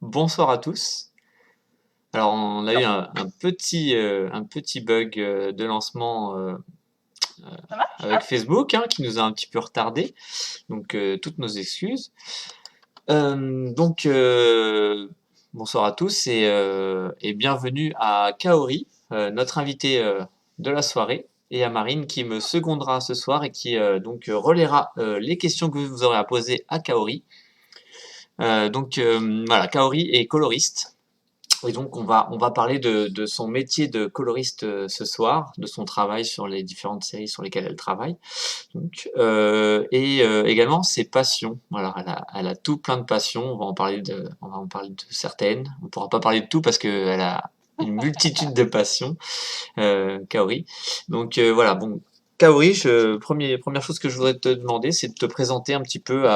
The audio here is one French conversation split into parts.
Bonsoir à tous. Alors, on a eu un petit bug de lancement Ça marche? avec Facebook qui nous a un petit peu retardé. Donc, toutes nos excuses. Donc, bonsoir à tous et bienvenue à Kaori, notre invité de la soirée, et à Marine qui me secondera ce soir et qui donc relaiera les questions que vous aurez à poser à Kaori. Voilà, Kaori est coloriste. Et donc, on va parler de son métier de coloriste ce soir, de son travail sur les différentes séries sur lesquelles elle travaille. Également ses passions. Voilà, elle a tout plein de passions. On va en parler de certaines. On ne pourra pas parler de tout parce qu'elle a une multitude de passions, Kaori. Voilà, bon, Kaori, première chose que je voudrais te demander, c'est de te présenter un petit peu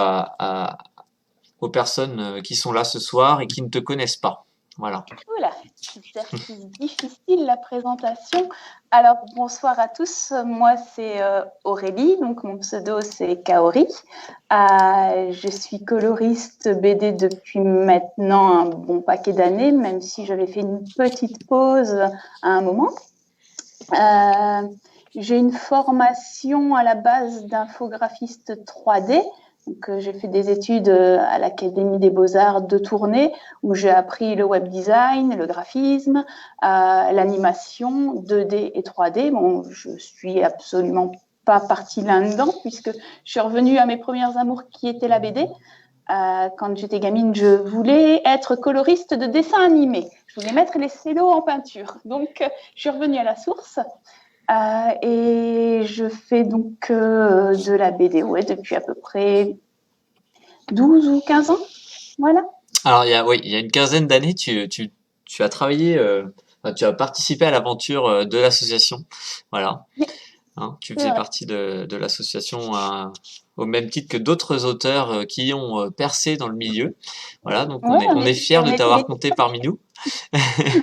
aux personnes qui sont là ce soir et qui ne te connaissent pas. Voilà. Oula, exercice difficile la présentation. Alors bonsoir à tous, moi c'est Aurélie, donc mon pseudo c'est Kaori. Je suis coloriste BD depuis maintenant un bon paquet d'années, même si j'avais fait une petite pause à un moment. J'ai une formation à la base d'infographiste 3D. Donc, j'ai fait des études à l'Académie des Beaux-Arts de Tournai, où j'ai appris le web design, le graphisme, l'animation 2D et 3D. Bon, je suis absolument pas partie là-dedans, puisque je suis revenue à mes premières amours qui étaient la BD. Quand j'étais gamine, je voulais être coloriste de dessin animé. Je voulais mettre les cellos en peinture. Donc, je suis revenue à la source. Et je fais donc de la BD depuis à peu près 12 ou 15 ans. Voilà. Alors, il y a une quinzaine d'années, tu as travaillé, enfin, tu as participé à l'aventure de l'association. Voilà. Tu C'est faisais vrai. partie de l'association au même titre que d'autres auteurs qui ont percé dans le milieu. Voilà, donc Ouais, on est fiers de on était t'avoir les compté parmi nous.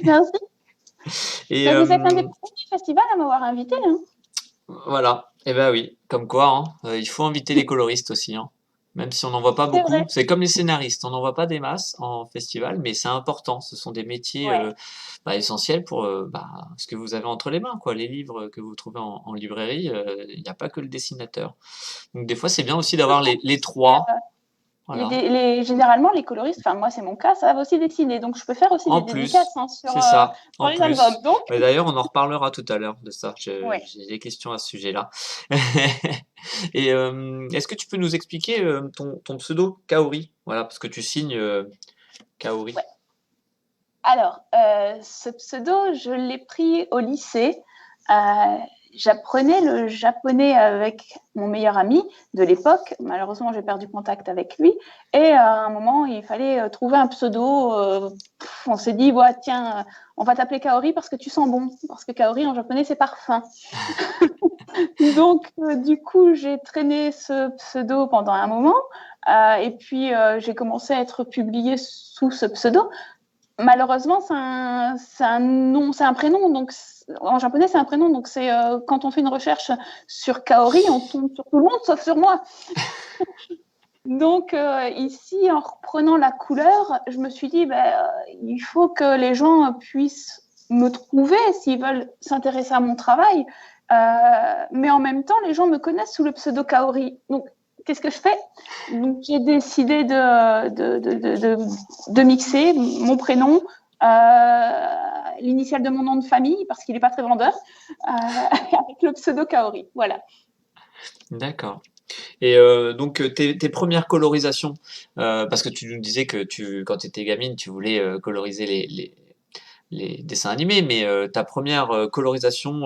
Merci. Et Mais vous êtes un des premiers festivals à m'avoir invité. Hein. voilà, et ben oui, comme quoi, il faut inviter les coloristes aussi, même si on n'en voit pas C'est beaucoup. vrai. C'est comme les scénaristes, on n'en voit pas des masses en festival, mais c'est important. Ce sont des métiers Ouais. essentiels pour ce que vous avez entre les mains, quoi. Les livres que vous trouvez en librairie, il n'y a pas que le dessinateur. Donc des fois, c'est bien aussi d'avoir les trois. Voilà. Généralement, les coloristes, enfin moi c'est mon cas, savent aussi dessiner, donc je peux faire aussi En des plus, dédicaces c'est ça, sur en les albums. plus. Donc, Mais d'ailleurs, on en reparlera tout à l'heure de ça. ouais. J'ai des questions à ce sujet-là. Et est-ce que tu peux nous expliquer ton pseudo Kaori? Voilà, parce que tu signes Kaori. Ouais. Alors, ce pseudo, je l'ai pris au lycée. J'apprenais le japonais avec mon meilleur ami de l'époque. Malheureusement, j'ai perdu contact avec lui. Et à un moment, il fallait trouver un pseudo. On s'est dit, ouais, tiens, on va t'appeler Kaori parce que tu sens bon. Parce que Kaori en japonais, c'est parfum. Donc, du coup, j'ai traîné ce pseudo pendant un moment. Et puis, j'ai commencé à être publiée sous ce pseudo. Malheureusement, c'est un nom, c'est un prénom. Donc, en japonais, c'est un prénom. Donc, c'est quand on fait une recherche sur Kaori, on tombe sur tout le monde sauf sur moi. Donc, ici, en reprenant la couleur, je me suis dit, il faut que les gens puissent me trouver s'ils veulent s'intéresser à mon travail. Mais en même temps, les gens me connaissent sous le pseudo Kaori. Donc, qu'est-ce que je fais? Donc, j'ai décidé de mixer mon prénom, l'initiale de mon nom de famille, parce qu'il n'est pas très vendeur, avec le pseudo Kaori. Voilà. D'accord. Et donc tes premières colorisations, parce que tu nous disais que quand tu étais gamine, tu voulais coloriser les dessins animés, mais ta première colorisation,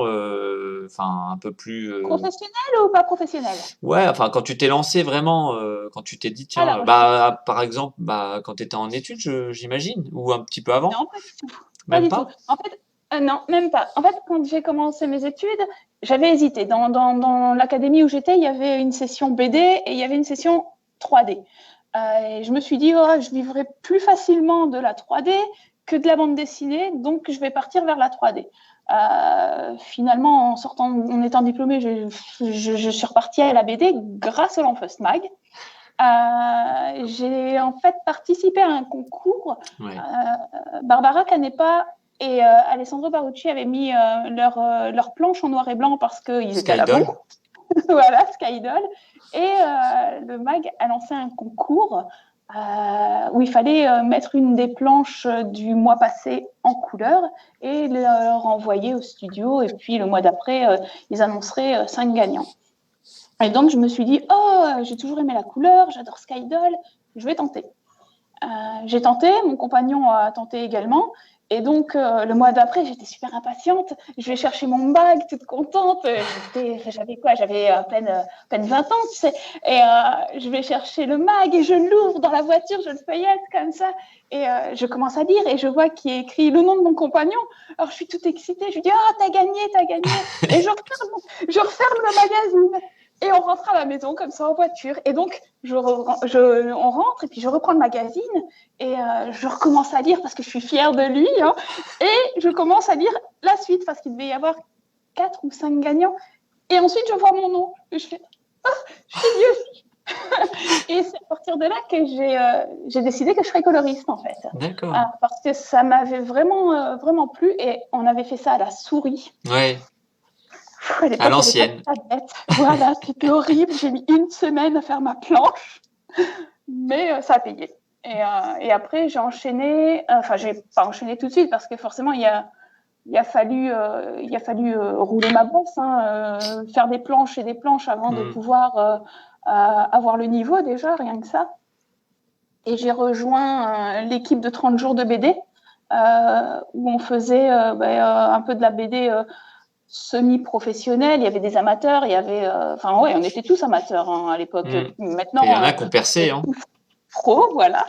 enfin un peu plus, Professionnel ou pas professionnel? ouais, enfin quand tu t'es lancé vraiment, quand tu t'es dit tiens, Alors, par exemple, quand tu étais en études, j'imagine, ou un petit peu avant, non, pas du tout. Pas même du tout. pas? En fait, non, même pas. En fait, quand j'ai commencé mes études, j'avais hésité. Dans l'académie où j'étais, il y avait une session BD et il y avait une session 3D. Et je me suis dit, oh, je vivrai plus facilement de la 3D que de la bande dessinée, donc je vais partir vers la 3D. Finalement, en étant diplômée, je suis repartie à la BD grâce au L'Enfeust Mag. J'ai en fait participé à un concours. Ouais. Barbara Canepa et Alessandro Barucci avaient mis leur planche en noir et blanc parce qu'ils étaient à la Skydol. bourre. Voilà, Skydol. Et le MAG a lancé un concours où il fallait mettre une des planches du mois passé en couleur et leur envoyer au studio. Et puis le mois d'après, ils annonceraient 5 gagnants. Et donc je me suis dit, oh, j'ai toujours aimé la couleur, j'adore Skydol, je vais tenter. J'ai tenté, mon compagnon a tenté également. Et donc, le mois d'après, j'étais super impatiente. Je vais chercher mon bague, toute contente. J'avais quoi? J'avais à peine 20 ans, tu sais. Et je vais chercher le mag et je l'ouvre dans la voiture, je le feuillette comme ça. Et je commence à lire et je vois qu'il est écrit le nom de mon compagnon. Alors, je suis toute excitée. Je lui dis, oh, t'as gagné, t'as gagné. Et je referme le magazine. Et on rentre à la maison comme ça en voiture. Et donc, on rentre et puis je reprends le magazine et je recommence à lire parce que je suis fière de lui. Hein, et je commence à lire la suite parce qu'il devait y avoir 4 ou 5 gagnants. Et ensuite, je vois mon nom. Et je fais « Ah, je suis mieux aussi !» Et c'est à partir de là que j'ai décidé que je serais coloriste, en fait. D'accord. Parce que ça m'avait vraiment plu. Et on avait fait ça à la souris. Ouais, À l'époque, à il n'y avait l'ancienne. pas de tablette. Voilà, c'était horrible. J'ai mis 1 semaine à faire ma planche, mais ça a payé. Et après, j'ai enchaîné. Enfin, j'ai pas enchaîné tout de suite parce que forcément, il a fallu rouler ma bosse, hein, faire des planches et des planches avant de pouvoir avoir le niveau déjà, rien que ça. Et j'ai rejoint l'équipe de 30 jours de BD où on faisait un peu de la BD semi-professionnel, il y avait des amateurs, il y avait, ouais, on était tous amateurs hein, à l'époque. Maintenant, il y en a qui ont percé, hein. Pro, voilà.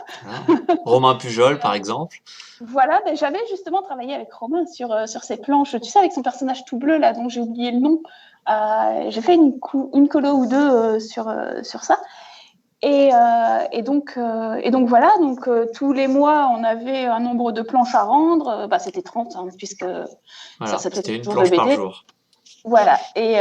Romain Pujol, par exemple. Voilà, ben, j'avais justement travaillé avec Romain sur ces planches, tu sais, avec son personnage tout bleu, là, dont j'ai oublié le nom. J'ai fait une colo ou deux sur ça. Et donc voilà, donc tous les mois, on avait un nombre de planches à rendre. C'était 30, hein, puisque voilà, ça s'appelait c'était une toujours planche le BD. par jour. Voilà, et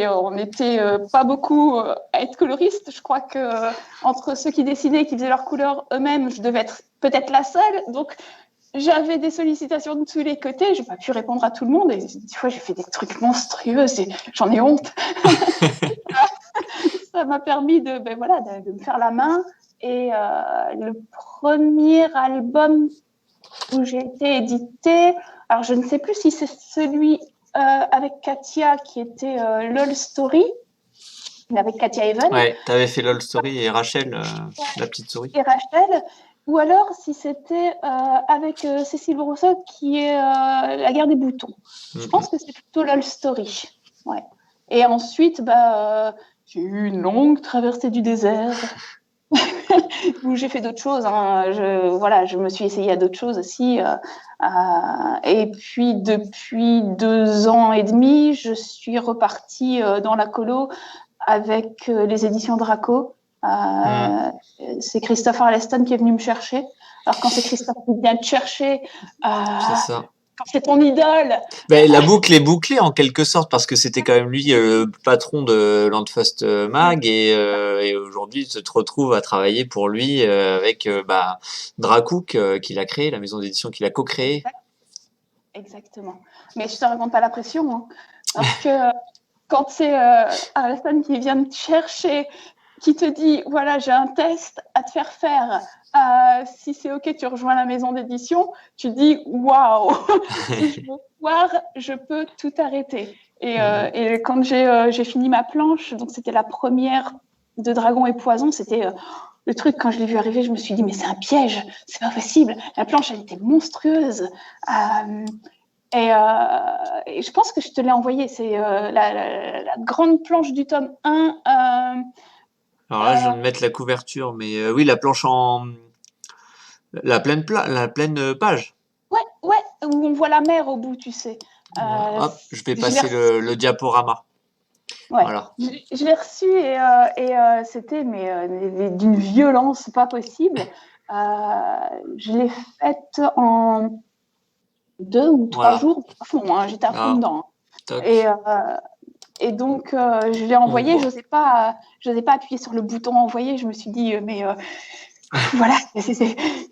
on n'était pas beaucoup à être coloriste. Je crois que entre ceux qui dessinaient et qui faisaient leurs couleurs eux-mêmes, je devais être peut-être la seule. Donc, j'avais des sollicitations de tous les côtés. Je n'ai pas pu répondre à tout le monde. Et des fois, j'ai fait des trucs monstrueux. J'en ai honte. Ça m'a permis de me faire la main. Et le premier album où j'ai été éditée, alors je ne sais plus si c'est celui avec Katia qui était LOL Story, avec Katia Even. Ouais, t'avais fait LOL Story et Rachel, la petite souris. Et Rachel, ou alors si c'était avec Cécile Brousseau qui est La guerre des boutons. Je pense que c'est plutôt LOL Story. Ouais. Et ensuite, j'ai eu une longue traversée du désert. Où j'ai fait d'autres choses. Hein. Je me suis essayée à d'autres choses aussi. Et puis, depuis 2 ans et demi, je suis repartie dans la colo avec les éditions Draco. C'est Christophe Arleston qui est venu me chercher. Alors, quand c'est Christophe qui vient te chercher, c'est ça. Quand c'est ton idole. La boucle est bouclée en quelque sorte parce que c'était quand même lui le patron de Landfast Mag et aujourd'hui tu te retrouves à travailler pour lui avec Dracook qu'il a créé, la maison d'édition qu'il a co-créée. Exactement. Mais je te raconte pas la pression, hein, parce que quand c'est Arleston qui vient te chercher, qui te dit voilà, j'ai un test à te faire faire. Si c'est OK, tu rejoins la maison d'édition. Tu dis waouh, si je veux voir, je peux tout arrêter. Et quand j'ai fini ma planche, donc c'était la première de Dragon et Poison, c'était le truc, quand je l'ai vu arriver, je me suis dit mais c'est un piège, c'est pas possible. La planche, elle était monstrueuse. Et je pense que je te l'ai envoyé. C'est la grande planche du tome 1. Alors là, je viens de mettre la couverture, mais oui, la planche la pleine page. Ouais, où on voit la mer au bout, tu sais. Hop, je vais passer le diaporama. Ouais. Voilà. Je l'ai reçu et c'était d'une violence pas possible. Je l'ai faite en 2 ou 3 jours à fond. Hein, j'étais à fond dedans. Toc. Et Et donc, je l'ai On envoyé. voit. Je n'osais pas appuyer sur le bouton envoyer. Je me suis dit, mais voilà,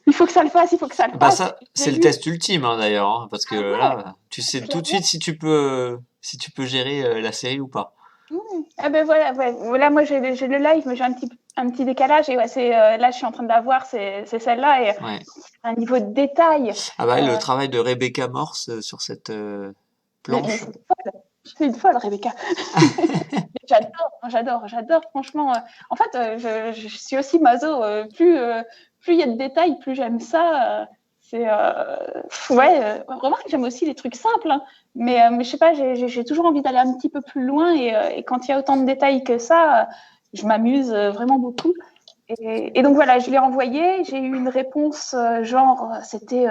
il faut que ça le fasse, il faut que ça le Bah fasse. ça, J'ai c'est le lu. test ultime hein, d'ailleurs, hein, parce que Ah ouais, là, tu sais tout de clairement. suite si tu peux gérer la série ou pas. Mmh. Ah ben voilà, ouais. Voilà, moi j'ai le live, mais j'ai un petit décalage. Et ouais, là, je suis en train de la voir, c'est celle-là. Et Ouais. un niveau de détail. Ah bah le euh, travail de Rebecca Morse sur cette mais planche. c'est une folle, Rebecca. J'adore, franchement. En fait, je suis aussi maso. Plus il y a de détails, plus j'aime ça. Ouais, remarque, j'aime aussi les trucs simples, hein, mais je sais pas, j'ai toujours envie d'aller un petit peu plus loin et quand il y a autant de détails que ça, je m'amuse vraiment beaucoup. Et donc voilà, je l'ai envoyé, j'ai eu une réponse genre, c'était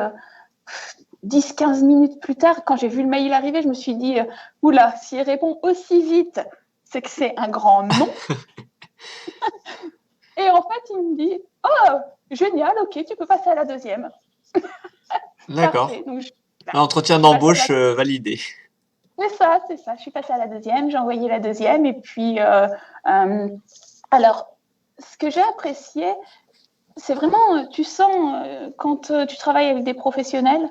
10-15 minutes plus tard, quand j'ai vu le mail arriver, je me suis dit, oula, s'il répond aussi vite, c'est que c'est un grand non. Et en fait, il me dit, oh, génial, ok, tu peux passer à la deuxième. D'accord. Parfait. Donc, L'entretien je suis passée à d'embauche la... validé. C'est ça. Je suis passée à la deuxième, j'ai envoyé la deuxième. Et puis, alors, ce que j'ai apprécié, c'est vraiment, tu sens, quand tu travailles avec des professionnels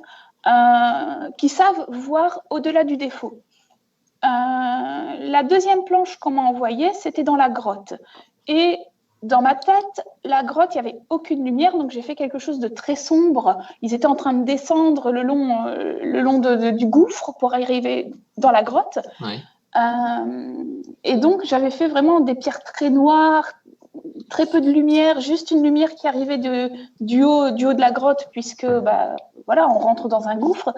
qui savent voir au-delà du défaut. La deuxième planche qu'on m'a envoyée, c'était dans la grotte. Et dans ma tête, la grotte, il n'y avait aucune lumière, donc j'ai fait quelque chose de très sombre. Ils étaient en train de descendre le long du gouffre pour arriver dans la grotte. Ouais. Et donc, j'avais fait vraiment des pierres très noires, très peu de lumière, juste une lumière qui arrivait du haut de la grotte, puisque bah, voilà, on rentre dans un gouffre.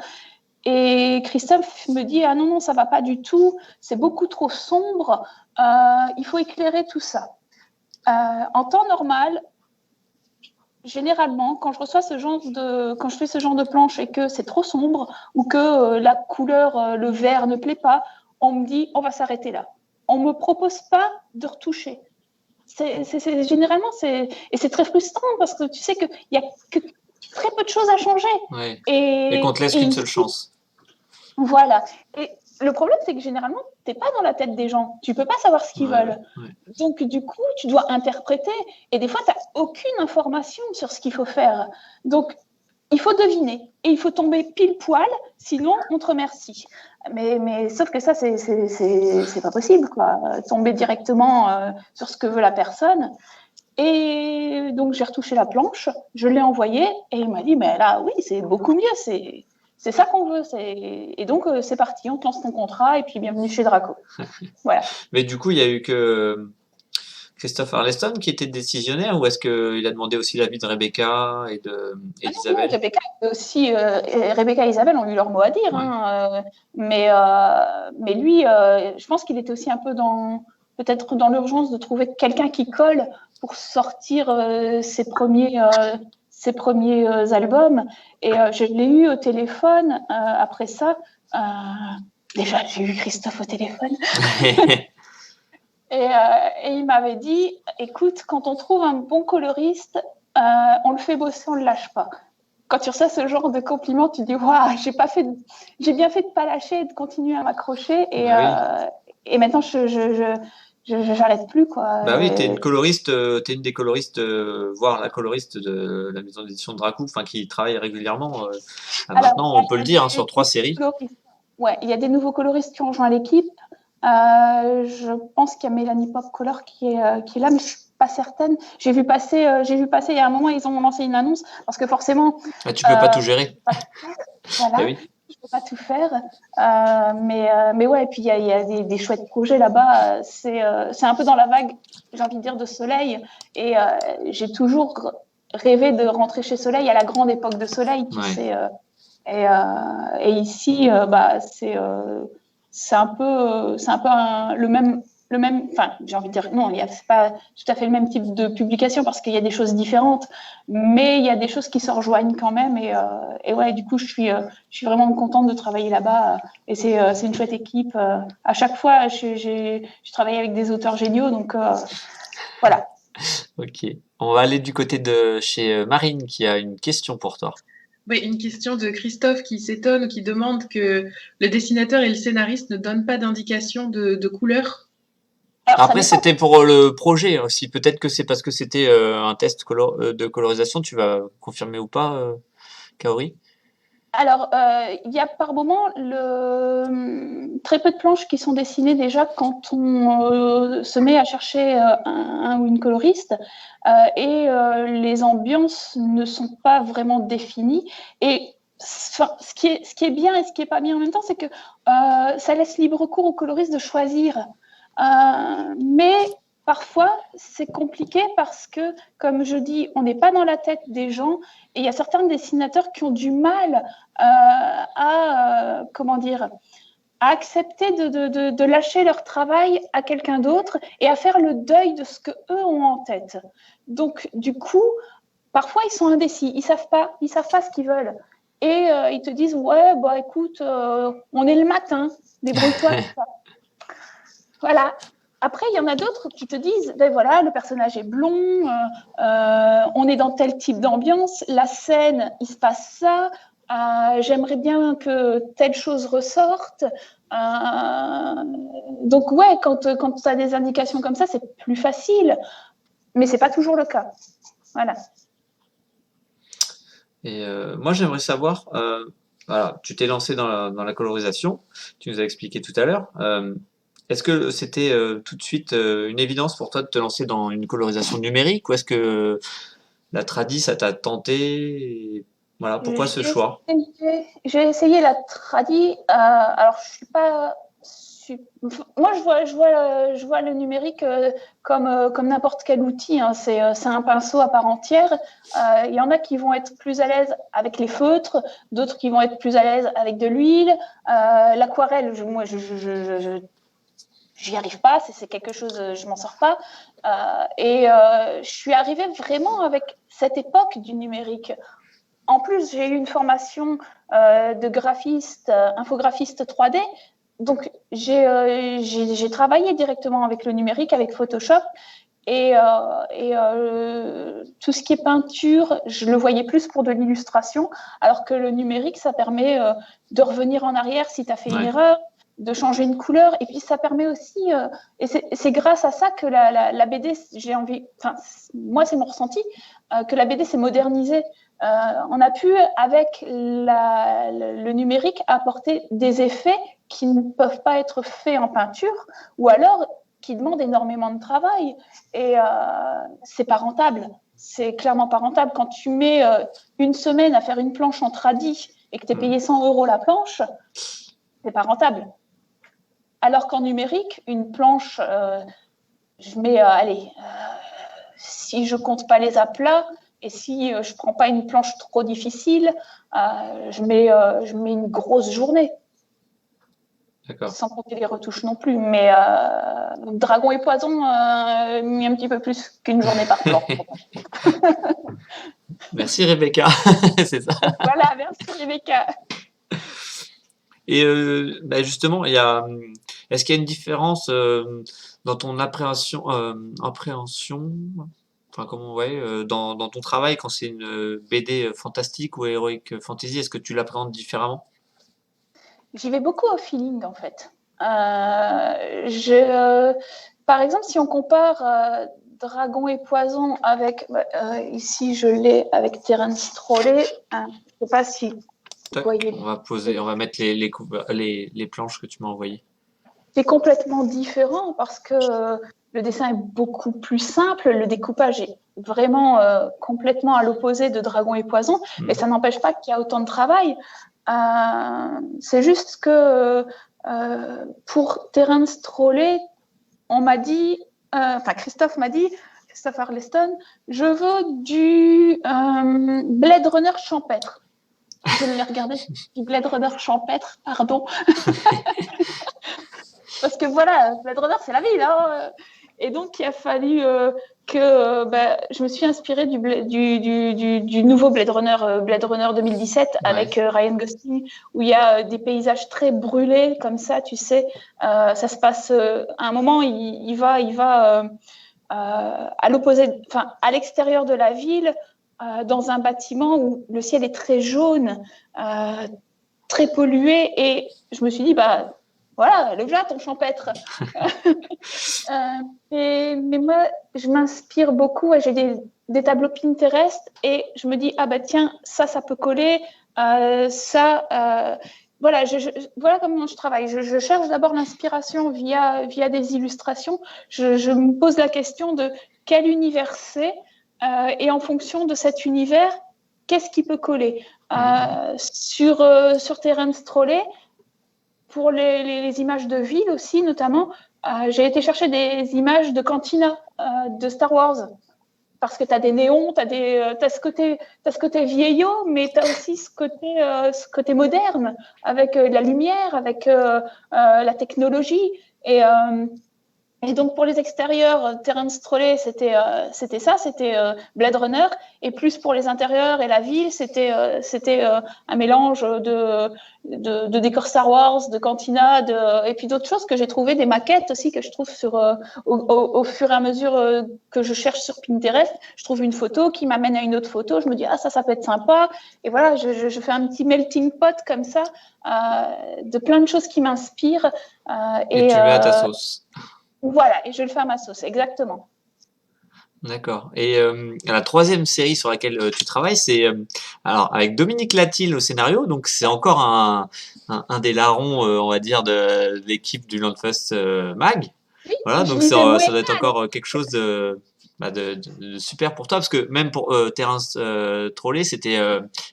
Et Christophe me dit, ah non, non, ça va pas du tout, c'est beaucoup trop sombre, il faut éclairer tout ça. En temps normal, généralement, quand je fais ce genre de planche et que c'est trop sombre ou que la couleur, le vert ne plaît pas, on me dit, on va s'arrêter là. On me propose pas de retoucher. Généralement, et c'est très frustrant parce que tu sais qu'il y a que très peu de choses à changer. Ouais. Et qu'on te laisse Et qu'une seule ici, chance. voilà. Et le problème, c'est que généralement, tu n'es pas dans la tête des gens. Tu peux pas savoir ce qu'ils Ouais, veulent. ouais. Donc, du coup, tu dois interpréter. Et des fois, tu n'as aucune information sur ce qu'il faut faire. Donc, il faut deviner. Et il faut tomber pile poil, sinon, on te remercie. Mais sauf que ça, c'est pas possible, quoi. Tomber directement sur ce que veut la personne. Et donc, j'ai retouché la planche, je l'ai envoyé, et il m'a dit, mais là, oui, c'est beaucoup mieux, c'est ça qu'on veut. Et donc, c'est parti, on te lance ton contrat, et puis bienvenue chez Draco. Voilà. Mais du coup, il y a eu que Christophe Arleston qui était décisionnaire ou est-ce qu'il a demandé aussi l'avis de Rebecca et et Ah non, non, d'Isabelle? Rebecca et Isabelle ont eu leur mot à dire, Ouais. hein, mais lui, je pense qu'il était aussi un peu peut-être dans l'urgence de trouver quelqu'un qui colle pour sortir ses premiers albums. Et je l'ai eu au téléphone après ça. Euh, Déjà, j'ai eu Christophe au téléphone. Et il m'avait dit, écoute, quand on trouve un bon coloriste, on le fait bosser, on ne le lâche pas. Quand tu reçois ce genre de compliment, tu te dis, waouh, j'ai bien fait de ne pas lâcher et de continuer à m'accrocher. Bah oui. Et maintenant, j'arrête plus, quoi. Bah oui, t'es une des coloristes, voire la coloriste de la maison d'édition de Dracou, enfin qui travaille régulièrement. Alors, Maintenant, on peut le dire, hein, sur 3 séries. ouais, il y a des nouveaux coloristes qui ont rejoint l'équipe. Je pense qu'il y a Mélanie Popcolor qui est là, mais je suis pas certaine. J'ai vu passer il y a un moment, ils ont lancé une annonce parce que forcément, Ah, tu peux pas tout gérer. Bah voilà, oui. je peux pas tout faire. Mais ouais, et puis il y a des chouettes projets là-bas. C'est un peu dans la vague, j'ai envie de dire, de Soleil. Et j'ai toujours rêvé de rentrer chez Soleil à la grande époque de Soleil, tu Ouais. sais. Et ici, bah, c'est un peu le même, enfin, j'ai envie de dire, non, c'est pas tout à fait le même type de publication parce qu'il y a des choses différentes, mais il y a des choses qui se rejoignent quand même. Et ouais, du coup, je suis vraiment contente de travailler là-bas. Et c'est une chouette équipe. À chaque fois, je travaille avec des auteurs géniaux, donc voilà. Ok. On va aller du côté de chez Marine qui a une question pour toi. Oui, une question de Christophe qui s'étonne ou qui demande que le dessinateur et le scénariste ne donnent pas d'indication de couleur. Alors, ça Après, dépend. c'était pour le projet aussi. Peut-être que c'est parce que c'était un test de colorisation. Tu vas confirmer ou pas, Kaori? Alors, il y a par moment très peu de planches qui sont dessinées déjà quand on se met à chercher un ou une coloriste et les ambiances ne sont pas vraiment définies. Et ce qui est bien et ce qui est pas bien en même temps, c'est que ça laisse libre cours aux coloristes de choisir. Mais parfois, c'est compliqué parce que, comme je dis, on n'est pas dans la tête des gens et il y a certains dessinateurs qui ont du mal comment dire, à accepter de lâcher leur travail à quelqu'un d'autre et à faire le deuil de ce que eux ont en tête. Donc, du coup, parfois, ils sont indécis. Ils savent pas ce qu'ils veulent. Et ils te disent, ouais, bah écoute, on est le matin, débrouille-toi. Voilà. Après, il y en a d'autres qui te disent, ben voilà, le personnage est blond, on est dans tel type d'ambiance, la scène, il se passe ça, j'aimerais bien que telle chose ressorte. Donc ouais, quand tu as des indications comme ça, c'est plus facile, mais c'est pas toujours le cas. Voilà. Et moi, j'aimerais savoir, voilà, tu t'es lancé dans la colorisation, tu nous as expliqué tout à l'heure. Est-ce que c'était tout de suite une évidence pour toi de te lancer dans une colorisation numérique ou est-ce que la tradi, ça t'a tenté et voilà, pourquoi ce choix? J'ai essayé la tradi. Alors, je suis pas. Moi, je vois le numérique comme n'importe quel outil. Hein. C'est un pinceau à part entière. Il y en a qui vont être plus à l'aise avec les feutres, d'autres qui vont être plus à l'aise avec de l'huile. L'aquarelle, moi, j'y arrive pas. C'est quelque chose, je m'en sors pas. Je suis arrivée vraiment avec cette époque du numérique. En plus, j'ai eu une formation de graphiste, infographiste 3D. Donc, j'ai travaillé directement avec le numérique, avec Photoshop. Tout ce qui est peinture, je le voyais plus pour de l'illustration, alors que le numérique, ça permet de revenir en arrière si tu as fait une erreur, de changer une couleur. Et puis, ça permet aussi, et c'est grâce à ça que la BD, j'ai envie, enfin, moi, c'est mon ressenti, que la BD s'est modernisée. On a pu, avec le numérique, apporter des effets qui ne peuvent pas être faits en peinture, ou alors qui demandent énormément de travail. Et c'est pas rentable. C'est clairement pas rentable. Quand tu mets une semaine à faire une planche en tradi et que tu es payé 100 € la planche, c'est pas rentable. Alors qu'en numérique, une planche, je mets, si je compte pas les aplats, et si je ne prends pas une planche trop difficile, je mets une grosse journée. Sans compter les retouches non plus. Mais Dragon et Poison, mis un petit peu plus qu'une journée par plan. Merci Rebecca, c'est ça. Voilà, merci Rebecca. Et justement, est-ce qu'il y a une différence dans ton appréhension, enfin comment dans ton travail quand c'est une BD fantastique ou heroic fantasy, est-ce que tu l'appréhendes différemment? J'y vais beaucoup au feeling en fait. Par exemple, si on compare Dragon et Poison avec, ici je l'ai avec Terence Trolley, je ne sais pas si vous voyez. On va mettre les planches que tu m'as envoyées. C'est complètement différent parce que le dessin est beaucoup plus simple, le découpage est vraiment complètement à l'opposé de Dragon et Poison, mais ça n'empêche pas qu'il y a autant de travail. C'est juste que pour Terence Trolley, on m'a dit, Christophe Arleston, je veux du Blade Runner champêtre. Je l'ai regardé, du Blade Runner champêtre, pardon. Parce que voilà, Blade Runner, c'est la ville. Hein. Et donc, il a fallu je me suis inspirée du nouveau Blade Runner 2017, avec Ryan Gosling, où il y a des paysages très brûlés, comme ça, tu sais. Ça se passe, à un moment, il va à l'opposé, à l'extérieur de la ville, dans un bâtiment où le ciel est très jaune, très pollué, et je me suis dit, bah voilà, le ton champêtre. Mais moi, je m'inspire beaucoup. J'ai des tableaux Pinterest et je me dis, ah bah tiens, ça peut coller. Voilà, voilà comment je travaille. Je cherche d'abord l'inspiration via des illustrations. Je me pose la question de quel univers c'est, et en fonction de cet univers, qu'est-ce qui peut coller. Sur Terence Trolley, pour les images de ville aussi, notamment, j'ai été chercher des images de Cantina de Star Wars. Parce que tu as des néons, tu as ce côté vieillot, mais tu as aussi ce côté moderne, avec la lumière, avec la technologie. Et donc, pour les extérieurs, Terence Trolley, c'était ça, c'était Blade Runner. Et plus pour les intérieurs et la ville, c'était un mélange de décors Star Wars, de Cantina, et puis d'autres choses que j'ai trouvées, des maquettes aussi que je trouve au fur et à mesure que je cherche sur Pinterest. Je trouve une photo qui m'amène à une autre photo. Je me dis, ah, ça peut être sympa. Et voilà, je fais un petit melting pot comme ça, de plein de choses qui m'inspirent. Et tu mets à ta sauce. Voilà, et je le fais à ma sauce, exactement. D'accord. Et la troisième série sur laquelle tu travailles, c'est alors avec Dominique Latil au scénario, donc c'est encore un des larrons, on va dire, de l'équipe du Landfest Mag. Oui, Voilà, je donc lisais ça doit être Moana. encore quelque chose de super pour toi, parce que même pour Terence Trolley, c'était,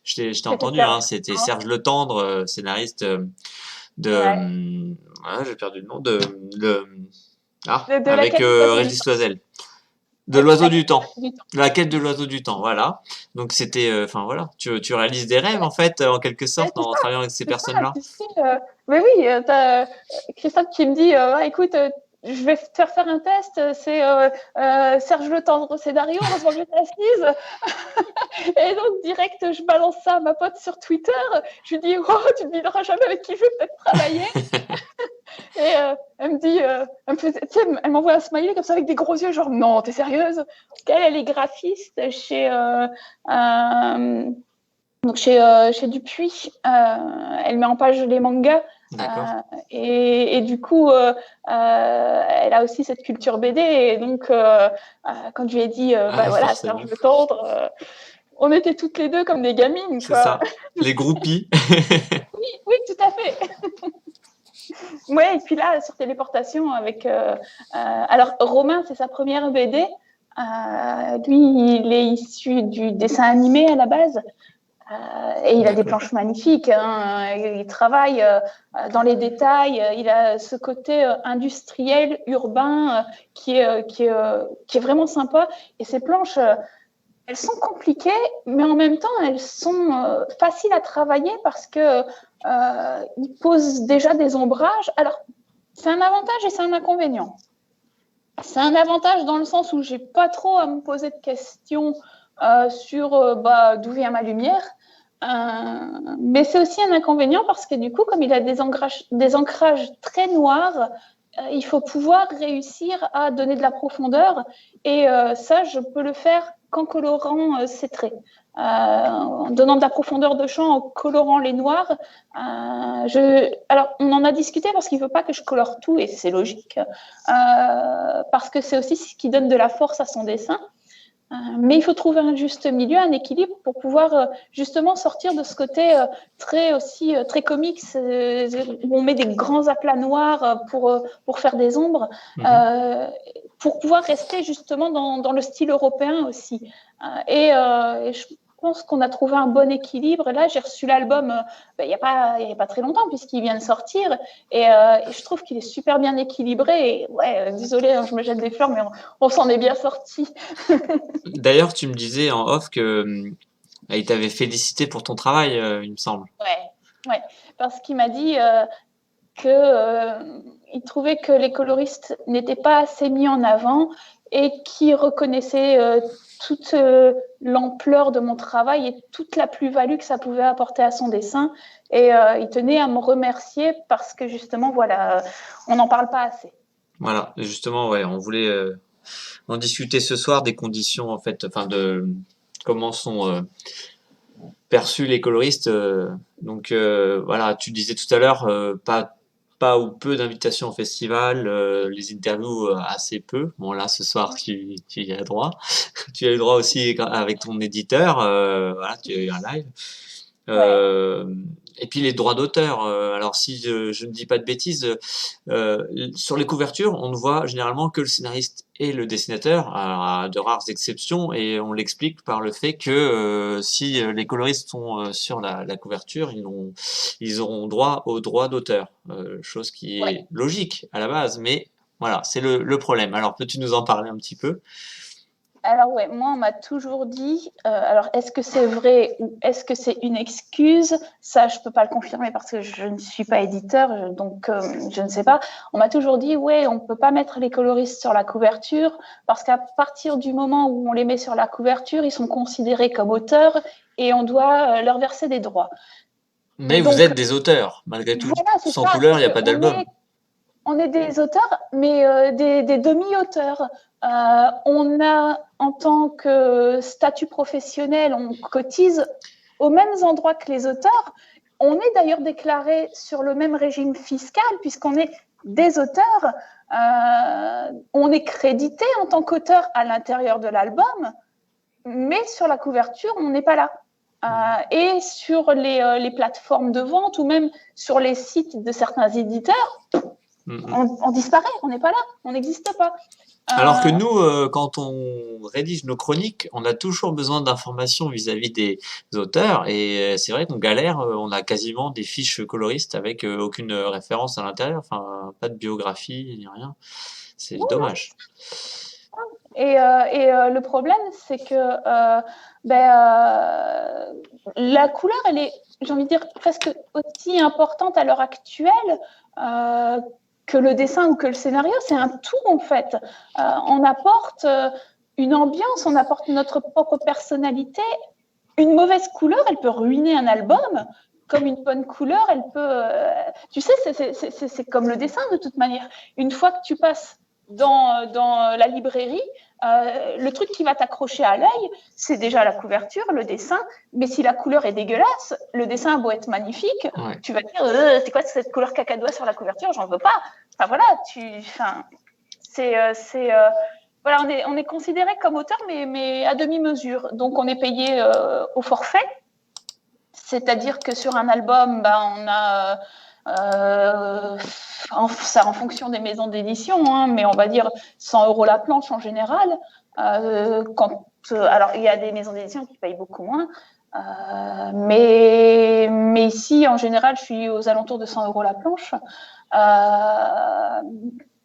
je t'ai entendu, hein, c'était Serge Letendre, scénariste voilà, j'ai perdu le nom De la avec quête de l'oiseau du Régis temps. Loisel. De Oui, l'oiseau la du quête de temps. l'oiseau du temps. La quête de l'oiseau du temps, voilà. Donc c'était, enfin voilà, tu réalises des rêves en fait, en quelque sorte, C'est en travaillant avec ces ça, personnes-là. tu sais. Mais oui, t'as Christophe qui me dit, écoute, je vais te faire un test, c'est Serge Le Tendre scénario, heureusement que j'étais assise. Et donc, direct, je balance ça à ma pote sur Twitter. Je lui dis, oh, tu ne diras jamais avec qui je vais peut-être travailler. Et elle me dit, elle m'envoie un smiley comme ça avec des gros yeux, genre non, t'es sérieuse? Parce qu'elle, elle est graphiste chez Dupuis. Elle met en page les mangas. D'accord. Et du coup, elle a aussi cette culture BD. Et donc, quand je lui ai dit, voilà, Forcément. Serge Le Tendre, on était toutes les deux comme des gamines, C'est quoi. ça. Les groupies. Oui, oui, tout à fait. Ouais, et puis là, sur Téléportation, alors, Romain, c'est sa première BD. Lui, il est issu du dessin animé à la base. Et il a des planches magnifiques. Hein. Il travaille dans les détails. Il a ce côté industriel, urbain, qui est vraiment sympa. Et ces planches, elles sont compliquées, mais en même temps, elles sont faciles à travailler parce que il pose déjà des ombrages. Alors, c'est un avantage et c'est un inconvénient. C'est un avantage dans le sens où j'ai pas trop à me poser de questions sur d'où vient ma lumière. Mais c'est aussi un inconvénient parce que du coup, comme il a des ancrages très noirs, il faut pouvoir réussir à donner de la profondeur. Et ça, je peux le faire qu'en colorant ces traits. En donnant de la profondeur de champ, en colorant les noirs. Alors, on en a discuté parce qu'il ne veut pas que je colore tout, et c'est logique, parce que c'est aussi ce qui donne de la force à son dessin. Mais il faut trouver un juste milieu, un équilibre pour pouvoir justement sortir de ce côté très comics, où on met des grands aplats noirs pour faire des ombres, pour pouvoir rester justement dans le style européen aussi. Et je pense qu'on a trouvé un bon équilibre. Et là, j'ai reçu l'album il n'y a pas très longtemps, puisqu'il vient de sortir. Et je trouve qu'il est super bien équilibré. Et ouais, désolée, hein, je me jette des fleurs, mais on s'en est bien sorti. D'ailleurs, tu me disais en off que il t'avait félicité pour ton travail, il me semble. Ouais, parce qu'il m'a dit qu'il trouvait que les coloristes n'étaient pas assez mis en avant et qu'il reconnaissait toute l'ampleur de mon travail et toute la plus-value que ça pouvait apporter à son dessin. Et il tenait à me remercier parce que justement, voilà, on n'en parle pas assez. Voilà, justement, ouais, on voulait en discuter ce soir des conditions en fait, enfin comment sont perçus les coloristes. Donc voilà, tu disais tout à l'heure, pas ou peu d'invitations au festival, les interviews assez peu. Bon là, ce soir, tu y as droit. Tu as eu droit aussi avec ton éditeur. Voilà, tu as eu un live. Ouais. Euh, et puis les droits d'auteur. Alors si je ne dis pas de bêtises, sur les couvertures, on ne voit généralement que le scénariste et le dessinateur, à de rares exceptions, et on l'explique par le fait que si les coloristes sont sur la couverture, ils auront droit aux droits d'auteur, chose qui Ouais. est logique à la base, mais voilà, c'est le problème. Alors peux-tu nous en parler un petit peu? Alors ouais, moi on m'a toujours dit, alors est-ce que c'est vrai ou est-ce que c'est une excuse? Ça, je peux pas le confirmer parce que je ne suis pas éditeur, donc je ne sais pas. On m'a toujours dit, ouais, on peut pas mettre les coloristes sur la couverture parce qu'à partir du moment où on les met sur la couverture, ils sont considérés comme auteurs et on doit leur verser des droits. Mais vous Donc êtes des auteurs, malgré tout. voilà, c'est Sans ça, couleur, il c'est n'y a pas qu'on d'album. est on est des auteurs, mais des demi-auteurs. On a, en tant que statut professionnel, on cotise aux mêmes endroits que les auteurs. On est d'ailleurs déclaré sur le même régime fiscal, puisqu'on est des auteurs. On est crédité en tant qu'auteur à l'intérieur de l'album, mais sur la couverture, on n'est pas là. Et sur les plateformes de vente ou même sur les sites de certains éditeurs, on disparaît, on n'est pas là, on n'existe pas. Alors que nous, quand on rédige nos chroniques, on a toujours besoin d'informations vis-à-vis des auteurs. Et c'est vrai qu'on galère, on a quasiment des fiches coloristes avec aucune référence à l'intérieur, enfin pas de biographie ni rien. C'est dommage. Et le problème, c'est que la couleur, elle est, j'ai envie de dire, presque aussi importante à l'heure actuelle que le dessin ou que le scénario. C'est un tout, en fait. On apporte une ambiance, on apporte notre propre personnalité. Une mauvaise couleur, elle peut ruiner un album. Comme une bonne couleur, elle peut... tu sais, c'est comme le dessin, de toute manière. Une fois que tu passes dans la librairie, le truc qui va t'accrocher à l'œil, c'est déjà la couverture, le dessin. Mais si la couleur est dégueulasse, le dessin a beau être magnifique, Ouais. tu vas te dire, c'est quoi cette couleur cacadois sur la couverture? J'en veux pas. Enfin voilà, voilà, on est considéré comme auteur, mais à demi-mesure. Donc on est payé au forfait. C'est-à-dire que sur un album, on a ça en fonction des maisons d'édition, hein, mais on va dire 100 € la planche en général. Alors, il y a des maisons d'édition qui payent beaucoup moins. Mais ici, en général, je suis aux alentours de 100 € la planche.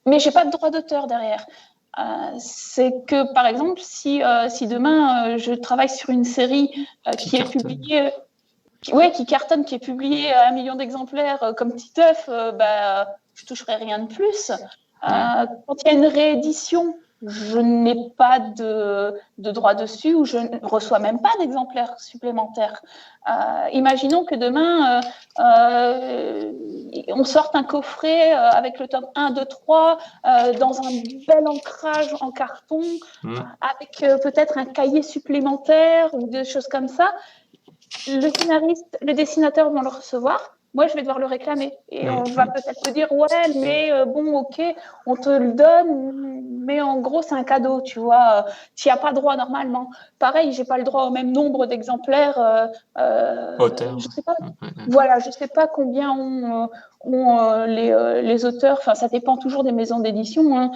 Mais je n'ai pas de droit d'auteur derrière. C'est que, par exemple, si demain, je travaille sur une série qui est publiée... qui cartonne, qui est publié à 1 million d'exemplaires comme Titeuf, je toucherai rien de plus. Quand il y a une réédition, je n'ai pas de droit dessus ou je ne reçois même pas d'exemplaires supplémentaires. Imaginons que demain, on sorte un coffret avec le tome 1, 2, 3 dans un bel ancrage en carton, avec peut-être un cahier supplémentaire ou des choses comme ça. Le scénariste, le dessinateur vont le recevoir. Moi, je vais devoir le réclamer. Et on va peut-être me dire, ouais, mais bon, ok, on te le donne, mais en gros, c'est un cadeau, tu vois. Tu n'y as pas droit normalement. Pareil, j'ai pas le droit au même nombre d'exemplaires. Je sais pas. Voilà, je sais pas combien ont les auteurs. Enfin, ça dépend toujours des maisons d'édition. Hein.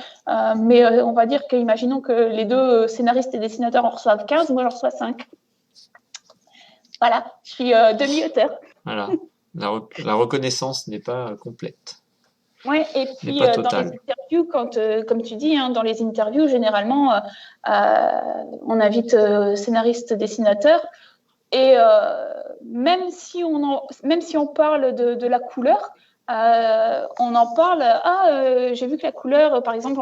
Mais on va dire qu'imaginons que les deux scénaristes et dessinateurs en reçoivent 15, moi, j'en reçois 5. Voilà, je suis demi-auteur. Voilà, la reconnaissance n'est pas complète. Oui, et puis dans les interviews, comme tu dis, hein, dans les interviews, généralement, on invite scénaristes, dessinateurs, et même si on parle de la couleur, on en parle. J'ai vu que la couleur, par exemple,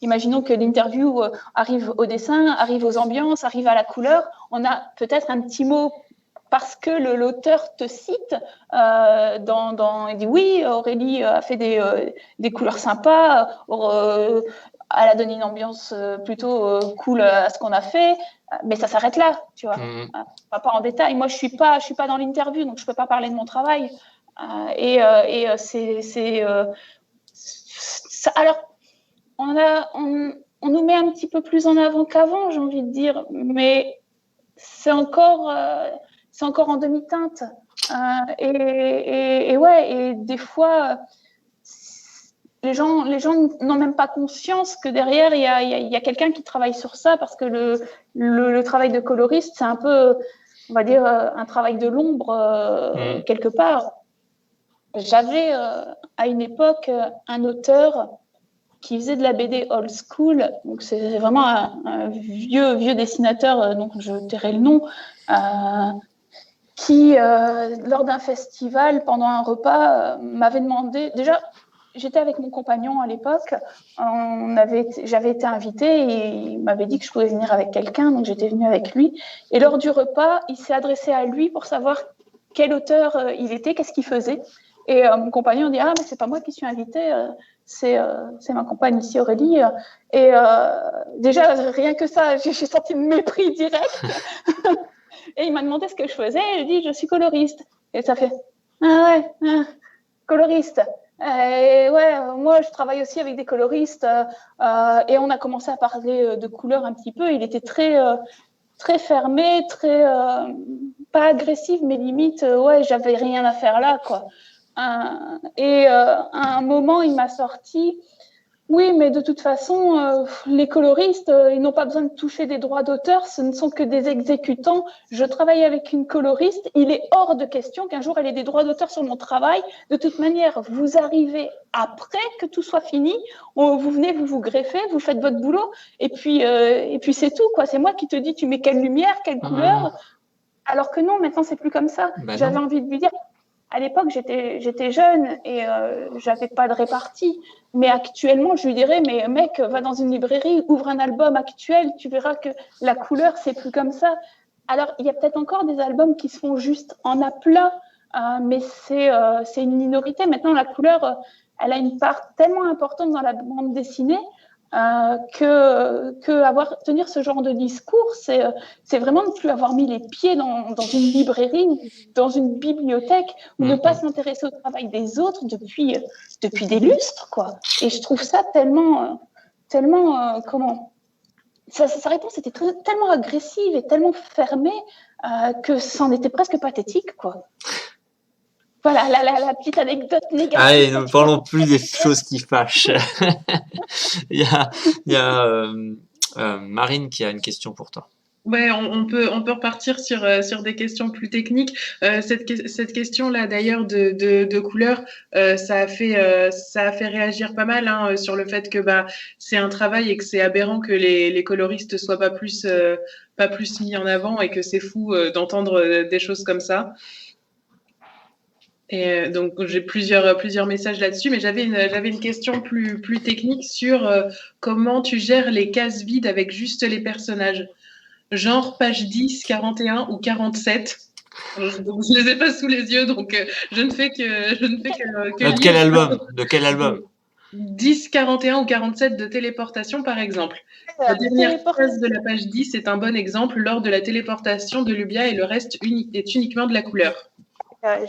imaginons que l'interview arrive au dessin, arrive aux ambiances, arrive à la couleur, on a peut-être un petit mot. Parce que l'auteur te cite, il dit oui, Aurélie a fait des couleurs sympas. elle a donné une ambiance plutôt cool à ce qu'on a fait, mais ça s'arrête là, tu vois. On va pas en détail. Moi, je suis pas dans l'interview, donc je peux pas parler de mon travail. Alors, on nous met un petit peu plus en avant qu'avant, j'ai envie de dire, mais c'est encore en demi-teinte. Et des fois, les gens n'ont même pas conscience que derrière, il y a quelqu'un qui travaille sur ça, parce que le travail de coloriste, c'est un peu, on va dire, un travail de l'ombre quelque part. J'avais à une époque un auteur qui faisait de la BD old school, donc c'est vraiment un vieux dessinateur, donc je tairai le nom, qui, lors d'un festival, pendant un repas, m'avait demandé, déjà, j'étais avec mon compagnon à l'époque, j'avais été invitée et il m'avait dit que je pouvais venir avec quelqu'un, donc j'étais venue avec lui. Et lors du repas, il s'est adressé à lui pour savoir quel auteur il était, qu'est-ce qu'il faisait. Et mon compagnon dit « Ah, mais c'est pas moi qui suis invitée, c'est ma compagne ici, Aurélie. » Et déjà, rien que ça, j'ai senti le mépris direct. Et il m'a demandé ce que je faisais. Et je dis « Je suis coloriste. » Et ça fait « Ah ouais, coloriste. » Et ouais, moi, je travaille aussi avec des coloristes. Et on a commencé à parler de couleurs un petit peu. Il était très fermé, pas agressif, mais limite, ouais, j'avais rien à faire là, quoi. À un moment, il m'a sorti « Oui, mais de toute façon, les coloristes, ils n'ont pas besoin de toucher des droits d'auteur, ce ne sont que des exécutants. Je travaille avec une coloriste, il est hors de question qu'un jour elle ait des droits d'auteur sur mon travail. De toute manière, vous arrivez après que tout soit fini, vous venez, vous greffez, vous faites votre boulot, et puis c'est tout, quoi. C'est moi qui te dis, tu mets quelle lumière, quelle couleur. Alors que non, maintenant, c'est plus comme ça. J'avais envie de lui dire… À l'époque, j'étais jeune et j'avais pas de répartie. Mais actuellement, je lui dirais, mais mec, va dans une librairie, ouvre un album actuel, tu verras que la couleur, c'est plus comme ça. Alors, il y a peut-être encore des albums qui se font juste en aplat, mais c'est une minorité. Maintenant, la couleur, elle a une part tellement importante dans la bande dessinée tenir ce genre de discours, c'est vraiment ne plus avoir mis les pieds dans une librairie, dans une bibliothèque, ou ne pas s'intéresser au travail des autres depuis des lustres, quoi. Et je trouve ça tellement sa réponse était tellement agressive et tellement fermée que c'en était presque pathétique, quoi. Voilà, la petite anecdote négative. Allez, ne parlons plus des choses qui fâchent. Il y a Marine qui a une question pour toi. Ouais, on peut repartir sur des questions plus techniques. Cette question-là, d'ailleurs, de couleur, ça a fait réagir pas mal, hein, sur le fait que c'est un travail et que c'est aberrant que les coloristes soient pas plus mis en avant, et que c'est fou d'entendre des choses comme ça. Et donc j'ai plusieurs messages là-dessus, mais j'avais une question plus technique sur comment tu gères les cases vides avec juste les personnages. Genre page 10, 41 ou 47. Donc, je les ai pas sous les yeux, donc je ne fais que De quel album 10, 41 ou 47 de téléportation, par exemple. La dernière phrase de la page 10 est un bon exemple. Lors de la téléportation de Lubia, et le reste est uniquement de la couleur.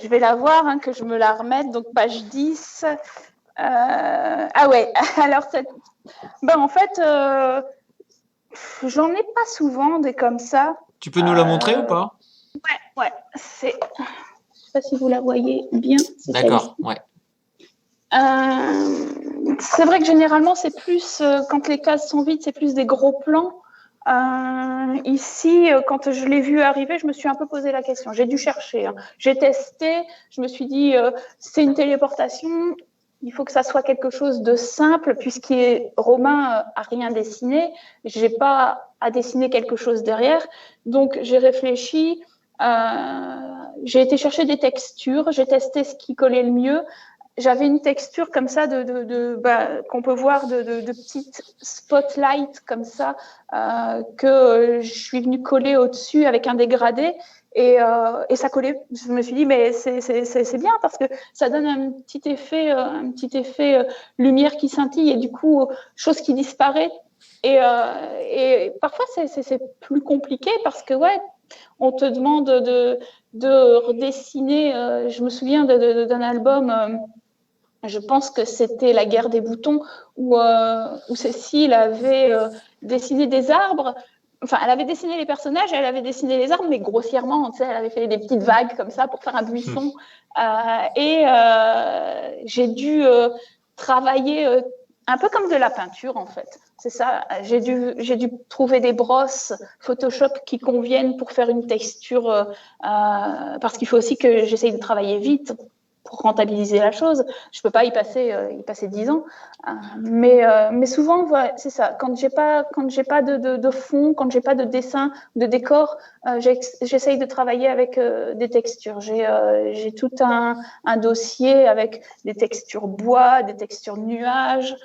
Je vais la voir, hein, que je me la remette. Donc, page 10. Ah ouais, alors, en fait, j'en ai pas souvent des comme ça. Tu peux nous la montrer ou pas? Ouais. Je sais pas si vous la voyez bien. D'accord, ouais. C'est vrai que généralement, c'est plus, quand les cases sont vides, c'est plus des gros plans. Ici, quand je l'ai vu arriver, je me suis un peu posé la question. J'ai dû chercher, hein. J'ai testé, je me suis dit, c'est une téléportation, il faut que ça soit quelque chose de simple, Romain a rien dessiné, j'ai pas à dessiner quelque chose derrière. Donc, j'ai réfléchi, j'ai été chercher des textures, j'ai testé ce qui collait le mieux. J'avais une texture comme ça qu'on peut voir de petites spotlights comme ça, que je suis venue coller au-dessus avec un dégradé. Et ça collait. Je me suis dit, mais c'est bien parce que ça donne un petit effet lumière qui scintille et du coup, chose qui disparaît. Et parfois, c'est plus compliqué parce que, ouais, on te demande de redessiner. Je me souviens d'un album, je pense que c'était La guerre des boutons, où Cécile avait dessiné des arbres. Enfin, elle avait dessiné les personnages, elle avait dessiné les arbres, mais grossièrement, tu sais, elle avait fait des petites vagues comme ça pour faire un buisson. J'ai dû travailler un peu comme de la peinture, en fait. C'est ça. J'ai dû trouver des brosses Photoshop qui conviennent pour faire une texture, parce qu'il faut aussi que j'essaye de travailler vite pour rentabiliser la chose. Je peux pas y passer 10 ans. Mais souvent, ouais, c'est ça. Quand j'ai pas de fond, quand j'ai pas de dessin, de décor, j'essaye de travailler avec des textures. J'ai tout un dossier avec des textures bois, des textures nuages.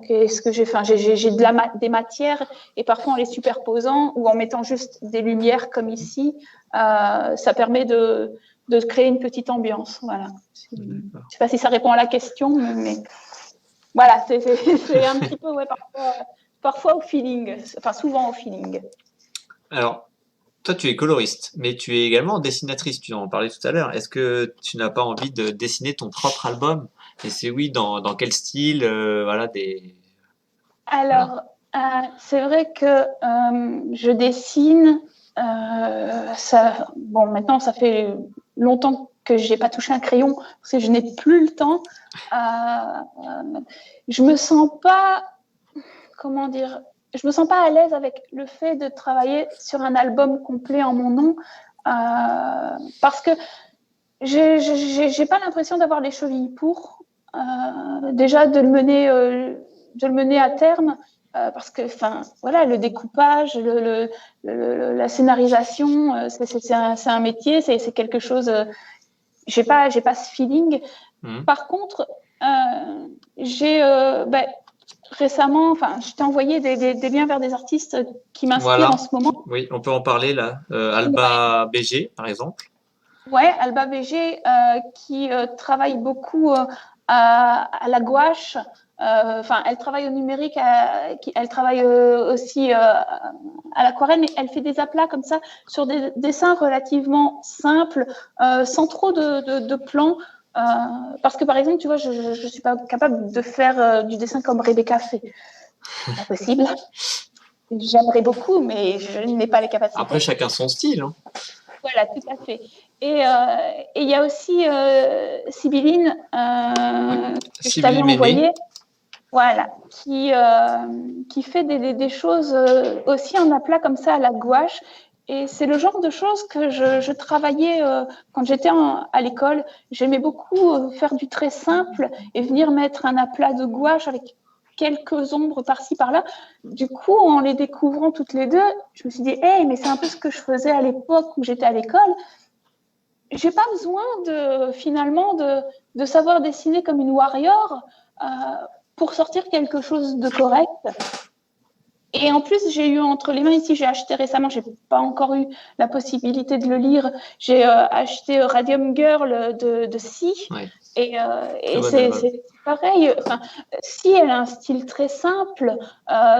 Qu'est-ce que j'ai fait? J'ai des matières et parfois en les superposant ou en mettant juste des lumières comme ici, ça permet de créer une petite ambiance. Voilà. Je ne sais pas si ça répond à la question, mais voilà, c'est un petit peu, ouais, parfois au feeling, enfin souvent au feeling. Alors, toi, tu es coloriste, mais tu es également dessinatrice, tu en parlais tout à l'heure. Est-ce que tu n'as pas envie de dessiner ton propre album? Et c'est oui, dans quel style voilà, Alors, c'est vrai que je dessine. Bon, maintenant, ça fait longtemps que je n'ai pas touché un crayon parce que je n'ai plus le temps. Je me sens pas, comment dire, je me sens pas à l'aise avec le fait de travailler sur un album complet en mon nom parce que j'ai pas l'impression d'avoir les chevilles pour déjà de le mener à terme. Parce que, enfin, voilà, le découpage, la scénarisation, c'est un métier, c'est quelque chose. J'ai pas ce feeling. Par contre, j'ai récemment, enfin, je t'ai envoyé des liens vers des artistes qui m'inspirent en ce moment. Oui, on peut en parler là. Alba BG, par exemple. Ouais, Alba BG qui travaille beaucoup à la gouache. Enfin, elle travaille au numérique, elle travaille aussi à l'aquarelle, mais elle fait des aplats comme ça sur des dessins relativement simples, sans trop de plans. Parce que par exemple, tu vois, je suis pas capable de faire du dessin comme Rebecca fait. C'est pas possible. J'aimerais beaucoup, mais je n'ai pas les capacités. Après, chacun son style. Hein. Voilà, tout à fait. Et il y a aussi Sibylline que je t'avais envoyée, voilà, qui fait des choses aussi en aplat comme ça à la gouache. Et c'est le genre de choses que je travaillais quand j'étais à l'école. J'aimais beaucoup faire du très simple et venir mettre un aplat de gouache avec quelques ombres par-ci, par-là. Du coup, en les découvrant toutes les deux, je me suis dit, hey, mais c'est un peu ce que je faisais à l'époque où j'étais à l'école. J'ai pas besoin finalement de savoir dessiner comme une warrior pour sortir quelque chose de correct. Et en plus, j'ai eu entre les mains ici, j'ai acheté récemment, j'ai pas encore eu la possibilité de le lire, j'ai acheté Radium Girl de Si. Ouais. Et c'est pareil. Enfin, Si, elle a un style très simple,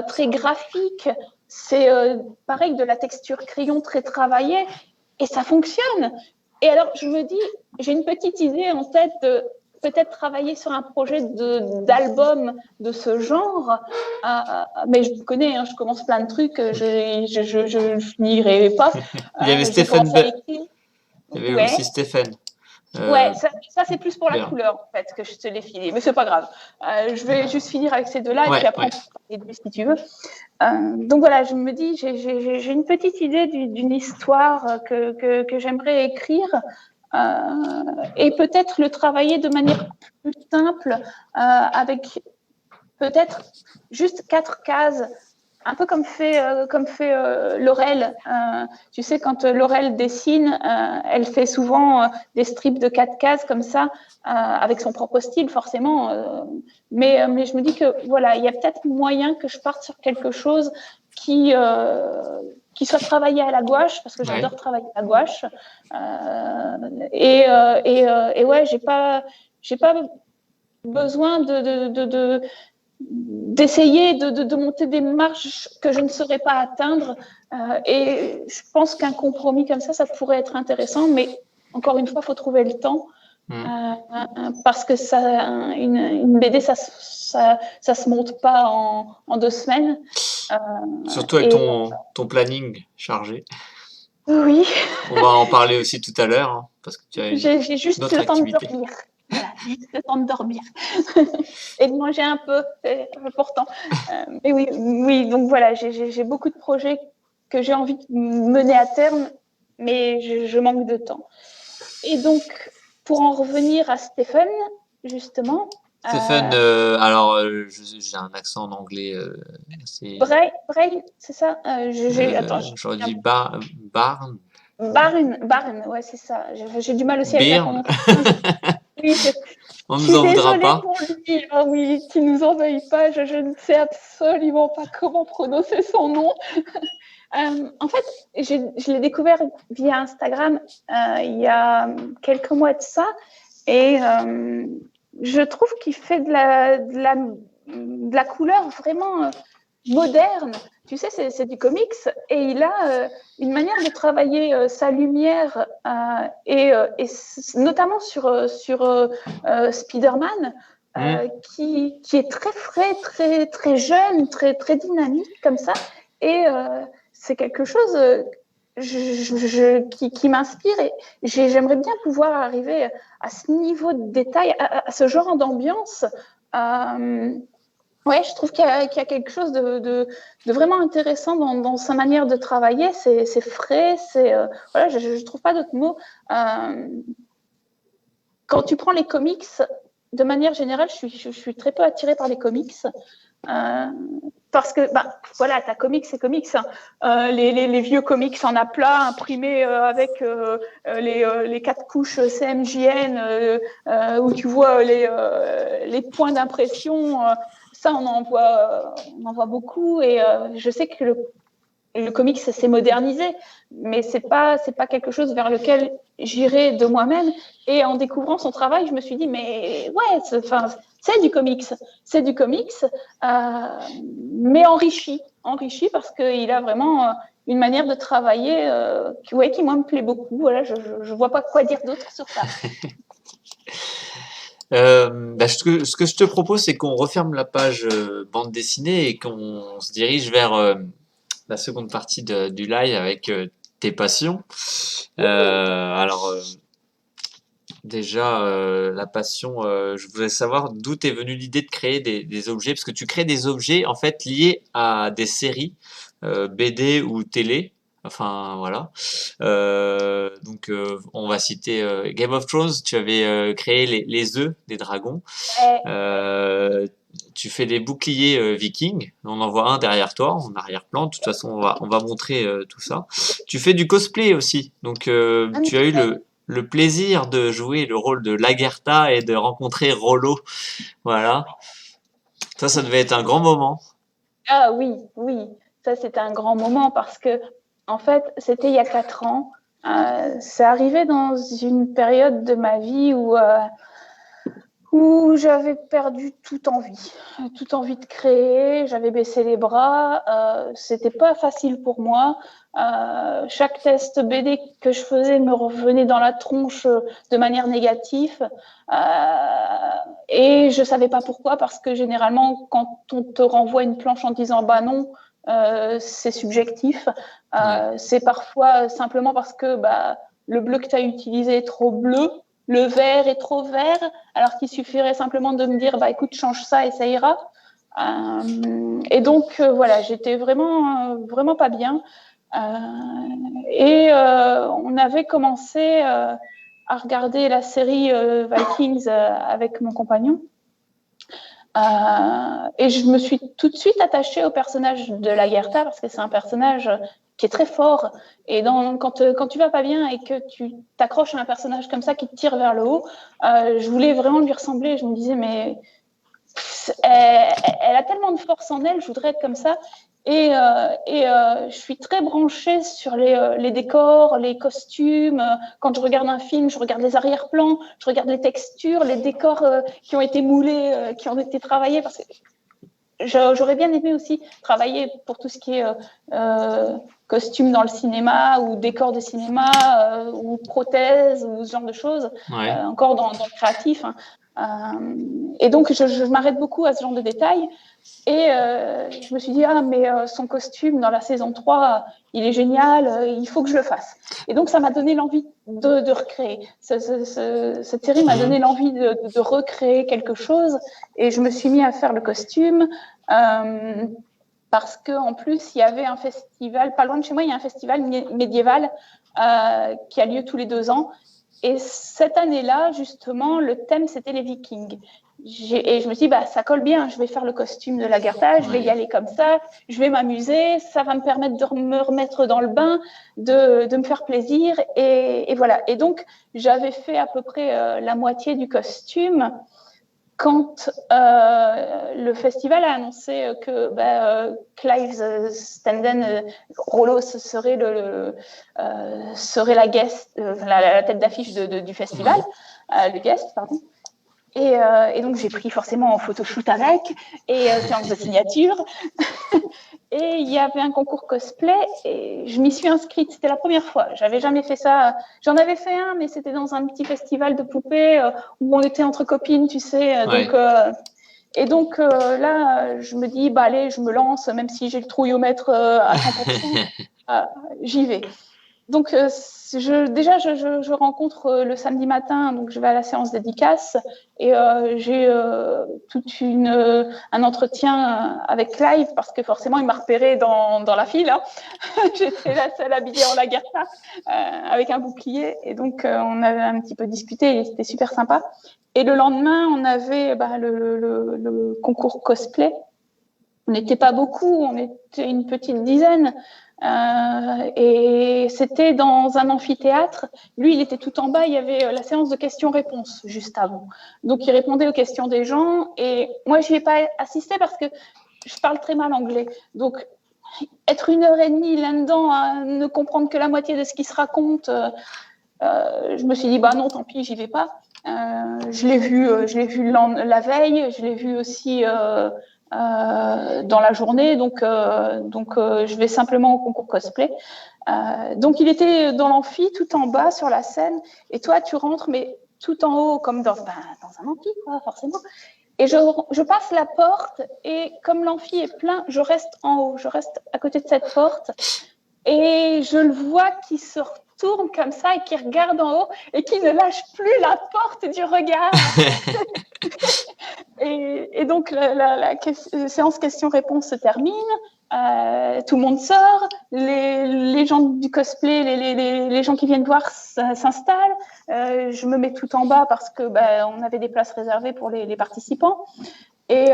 très graphique. C'est pareil, de la texture crayon très travaillée. Et ça fonctionne. Et alors, je me dis, j'ai une petite idée en tête de peut-être travailler sur un projet d'album de ce genre. Mais je connais, hein, je commence plein de trucs, je finirai pas. Il y avait Stéphane. Il y avait aussi Stéphane. Ouais, ça c'est plus pour la couleur en fait que je te l'ai filé, mais c'est pas grave. Je vais juste finir avec ces deux-là et puis après on peut parler de lui si tu veux. Donc voilà, je me dis, j'ai une petite idée d'une histoire que j'aimerais écrire et peut-être le travailler de manière plus simple avec peut-être juste 4 cases. Un peu comme fait Laurel. Tu sais, quand Laurel dessine, elle fait souvent des strips de 4 cases comme ça, avec son propre style, forcément. Mais je me dis que voilà, il y a peut-être moyen que je parte sur quelque chose qui qui soit travaillé à la gouache, parce que j'adore travailler à la gouache. Et ouais, j'ai pas besoin d'essayer de monter des marches que je ne saurais pas atteindre. Et je pense qu'un compromis comme ça pourrait être intéressant, mais encore une fois, il faut trouver le temps. Parce que une BD, ça se monte pas en 2 semaines. Surtout avec ton planning chargé. Oui. On va en parler aussi tout à l'heure, hein, parce que tu as j'ai juste le temps de dormir. Voilà, juste le temps de dormir et de manger un peu, c'est important. Mais oui, donc voilà, j'ai beaucoup de projets que j'ai envie de mener à terme, mais je manque de temps. Et donc, pour en revenir à Stephen, justement. Stephen, alors j'ai un accent en anglais. Brain, c'est ça. Attends. J'aurais dit Barn. Barn, ouais, c'est ça. J'ai du mal aussi avec la prononciation. Oui, on nous en voudra pas. Pour lui. Ah oui, qu'il nous en veuille pas. Je ne sais absolument pas comment prononcer son nom. En fait, je l'ai découvert via Instagram il y a quelques mois de ça, et je trouve qu'il fait de la couleur vraiment moderne. Tu sais, c'est du comics, et il a une manière de travailler sa lumière, et notamment sur Spider-Man, qui est très frais, très, très jeune, très, très dynamique comme ça. Et c'est quelque chose qui m'inspire, et j'aimerais bien pouvoir arriver à ce niveau de détail, à ce genre d'ambiance. Ouais, je trouve qu'il y a quelque chose de vraiment intéressant dans sa manière de travailler. C'est frais, voilà, je ne trouve pas d'autres mots. Quand tu prends les comics, de manière générale, je suis très peu attirée par les comics. Parce que, voilà, ta comics, c'est comics. Hein. Les vieux comics en aplat, imprimés avec les 4 couches CMJN, où tu vois les points d'impression. Ça, on en voit beaucoup. Et je sais que le comics s'est modernisé, mais c'est pas quelque chose vers lequel j'irai de moi-même. Et en découvrant son travail, je me suis dit, mais ouais, c'est du comics, mais enrichi parce qu'il a vraiment une manière de travailler qui moi me plaît beaucoup. Voilà, je vois pas quoi dire d'autre sur ça. Ce que je te propose, c'est qu'on referme la page bande dessinée et qu'on se dirige vers la seconde partie du live avec tes passions. Alors, déjà, la passion, je voulais savoir d'où t'es venue l'idée de créer des objets, parce que tu crées des objets en fait liés à des séries BD ou télé. Enfin voilà. Donc on va citer Game of Thrones. Tu avais créé les œufs des dragons. Tu fais des boucliers vikings. On en voit un derrière toi, en arrière-plan. De toute façon, on va montrer tout ça. Tu fais du cosplay aussi. Donc tu as eu le plaisir de jouer le rôle de Lagertha et de rencontrer Rollo. Voilà. Ça devait être un grand moment. Ah oui. Ça, c'était un grand moment parce que, en fait, c'était il y a 4 ans. C'est arrivé dans une période de ma vie où j'avais perdu toute envie de créer. J'avais baissé les bras. C'était pas facile pour moi. Chaque test BD que je faisais me revenait dans la tronche de manière négative. Et je savais pas pourquoi, parce que généralement, quand on te renvoie une planche en disant bah non, c'est subjectif. C'est parfois simplement parce que le bleu que tu as utilisé est trop bleu, le vert est trop vert, alors qu'il suffirait simplement de me dire écoute, change ça et ça ira. Et donc voilà, j'étais vraiment pas bien. Et on avait commencé à regarder la série Vikings avec mon compagnon. Et je me suis tout de suite attachée au personnage de Lagertha, parce que c'est un personnage qui est très fort. Et quand tu vas pas bien et que tu t'accroches à un personnage comme ça qui te tire vers le haut, je voulais vraiment lui ressembler. Je me disais, mais elle a tellement de force en elle, je voudrais être comme ça. Je suis très branchée sur les décors, les costumes. Quand je regarde un film, je regarde les arrière-plans, je regarde les textures, les décors qui ont été moulés, qui ont été travaillés. Parce que j'aurais bien aimé aussi travailler pour tout ce qui est costumes dans le cinéma ou décors de cinéma ou prothèses ou ce genre de choses, encore dans le créatif. Hein. Et donc, je m'arrête beaucoup à ce genre de détails. Et je me suis dit, mais son costume dans la saison 3, il est génial, il faut que je le fasse. Et donc, ça m'a donné l'envie de recréer. Cette série m'a donné l'envie de recréer quelque chose. Et je me suis mis à faire le costume parce qu'en plus, il y avait un festival, pas loin de chez moi, il y a un festival médiéval qui a lieu tous les 2 ans. Et cette année-là, justement, le thème, c'était les Vikings. Et je me suis dit, ça colle bien, je vais faire le costume de Lagertha, je vais y aller comme ça, je vais m'amuser, ça va me permettre de me remettre dans le bain, de me faire plaisir. Et voilà. Et donc, j'avais fait à peu près la moitié du costume quand le festival a annoncé que Clive Standen, Rollo serait la guest, la tête d'affiche du festival, le guest, pardon. Et donc, j'ai pris forcément en photoshoot avec, et séance de signature. Et il y avait un concours cosplay, et je m'y suis inscrite. C'était la première fois. J'avais jamais fait ça. J'en avais fait un, mais c'était dans un petit festival de poupées où on était entre copines, tu sais. Donc, là, je me dis, allez, je me lance, même si j'ai le trouillomètre à 100%, j'y vais. Donc, je rencontre le samedi matin, donc je vais à la séance dédicace et j'ai tout un entretien avec Clive parce que forcément, il m'a repéré dans la file. Hein. J'étais la seule habillée en Lagertha avec un bouclier et donc on avait un petit peu discuté et c'était super sympa. Et le lendemain, on avait le concours cosplay. On n'était pas beaucoup, on était une petite dizaine. Et c'était dans un amphithéâtre. Lui, il était tout en bas. Il y avait la séance de questions-réponses juste avant. Donc, il répondait aux questions des gens. Et moi, je n'y ai pas assisté parce que je parle très mal anglais. Donc, être 1h30 là-dedans à ne comprendre que la moitié de ce qui se raconte, je me suis dit, non, tant pis, j'y vais pas. Je l'ai vu la veille. Je l'ai vu aussi dans la journée, donc je vais simplement au concours cosplay. Donc il était dans l'amphi, tout en bas sur la scène, et toi tu rentres, mais tout en haut, comme dans un amphi, quoi, forcément. Et je passe la porte, et comme l'amphi est plein, je reste en haut, je reste à côté de cette porte, et je le vois qui se retourne comme ça et qui regarde en haut et qui ne lâche plus la porte du regard. Et donc, la séance questions-réponses se termine. Tout le monde sort. Les gens du cosplay, les gens qui viennent voir s'installent. Je me mets tout en bas parce que on avait des places réservées pour les participants. Et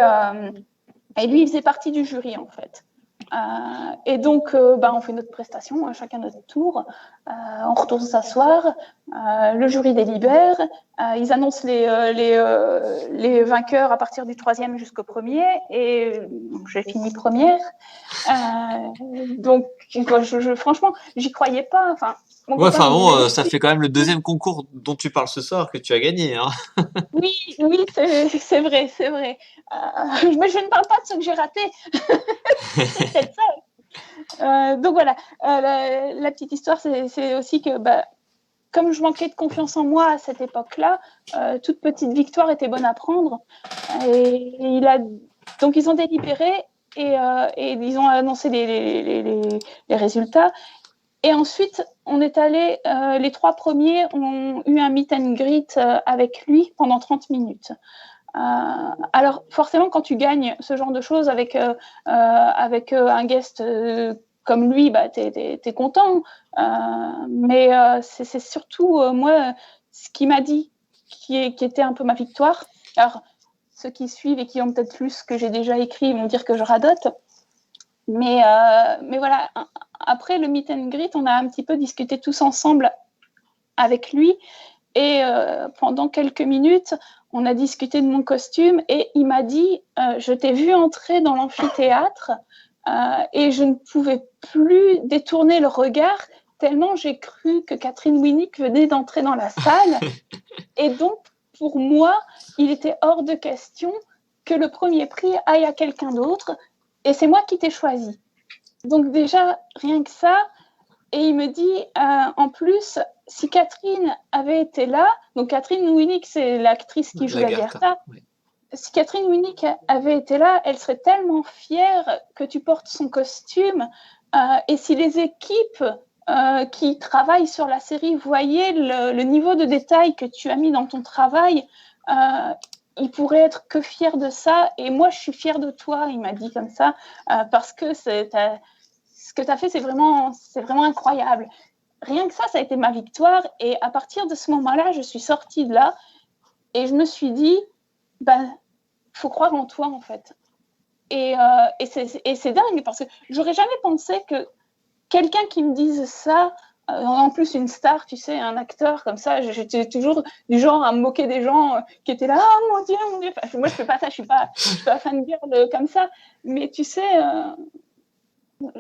lui, il faisait partie du jury, en fait. Et donc, on fait notre prestation, hein, chacun notre tour. On retourne s'asseoir. Le jury délibère. Ils annoncent les vainqueurs à partir du 3e jusqu'au 1er. Et j'ai fini première. Donc, franchement, j'y croyais pas. Enfin, ça fait quand même le 2e concours dont tu parles ce soir que tu as gagné. Hein. Oui, c'est vrai. Mais je ne parle pas de ce que j'ai raté. C'est peut-être ça. Donc voilà, la petite histoire, c'est aussi que comme je manquais de confiance en moi à cette époque-là, toute petite victoire était bonne à prendre. Donc ils ont délibéré et ils ont annoncé les résultats. Et ensuite, on est allé, les 3 premiers ont eu un meet and greet avec lui pendant 30 minutes. Alors, forcément, quand tu gagnes ce genre de choses avec un guest comme lui, t'es content. Mais c'est surtout, moi, ce qu'il m'a dit qui était un peu ma victoire. Alors, ceux qui suivent et qui ont peut-être lu ce que j'ai déjà écrit vont dire que je radote. Mais voilà, après le meet and greet, on a un petit peu discuté tous ensemble avec lui. Et pendant quelques minutes, on a discuté de mon costume et il m'a dit je t'ai vu entrer dans l'amphithéâtre et je ne pouvais plus détourner le regard tellement j'ai cru que Catherine Winnick venait d'entrer dans la salle. Et donc, pour moi, il était hors de question que le premier prix aille à quelqu'un d'autre. Et c'est moi qui t'ai choisi. Donc déjà, rien que ça. Et il me dit, en plus, si Catherine avait été là, donc Catherine Winnick, c'est l'actrice qui joue Lagertha. Oui. Si Catherine Winnick avait été là, elle serait tellement fière que tu portes son costume. Et si les équipes qui travaillent sur la série voyaient le niveau de détail que tu as mis dans ton travail, ils pourraient être que fiers de ça. Et moi, je suis fière de toi, il m'a dit comme ça, parce que ce que tu as fait, c'est vraiment incroyable. Rien que ça a été ma victoire. Et à partir de ce moment-là, je suis sortie de là et je me suis dit, faut croire en toi, en fait. Et c'est dingue, parce que j'aurais jamais pensé que quelqu'un qui me dise ça, en plus une star, tu sais, un acteur comme ça, j'étais toujours du genre à me moquer des gens qui étaient là, oh mon Dieu. Enfin, moi, je fais pas ça, je suis pas fangirl comme ça. Mais tu sais,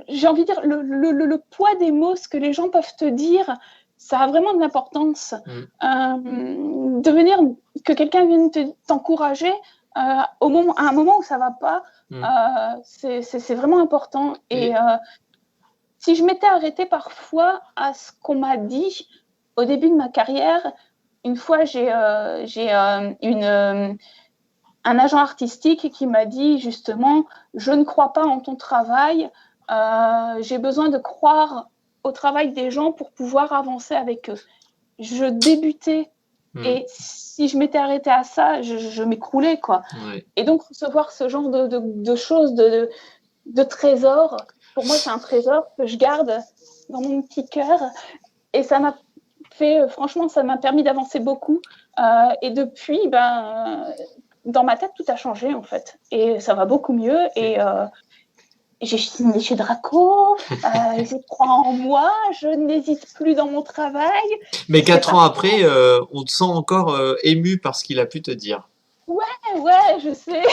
j'ai envie de dire, le poids des mots, ce que les gens peuvent te dire, ça a vraiment de l'importance. Que quelqu'un vienne t'encourager à un moment où ça va pas, c'est vraiment important. Et si je m'étais arrêtée parfois à ce qu'on m'a dit au début de ma carrière, une fois j'ai un agent artistique qui m'a dit justement, je ne crois pas en ton travail, j'ai besoin de croire au travail des gens pour pouvoir avancer avec eux. Je débutais et si je m'étais arrêtée à ça, je m'écroulais, quoi. Ouais. Et donc recevoir ce genre de choses, de trésors, pour moi c'est un trésor que je garde dans mon petit cœur, et ça m'a fait, franchement, ça m'a permis d'avancer beaucoup, et depuis, dans ma tête tout a changé en fait, et ça va beaucoup mieux, et j'ai signé chez Draco, je crois en moi, je n'hésite plus dans mon travail. Mais 4 ans après, on te sent encore ému par ce qu'il a pu te dire. Ouais, je sais.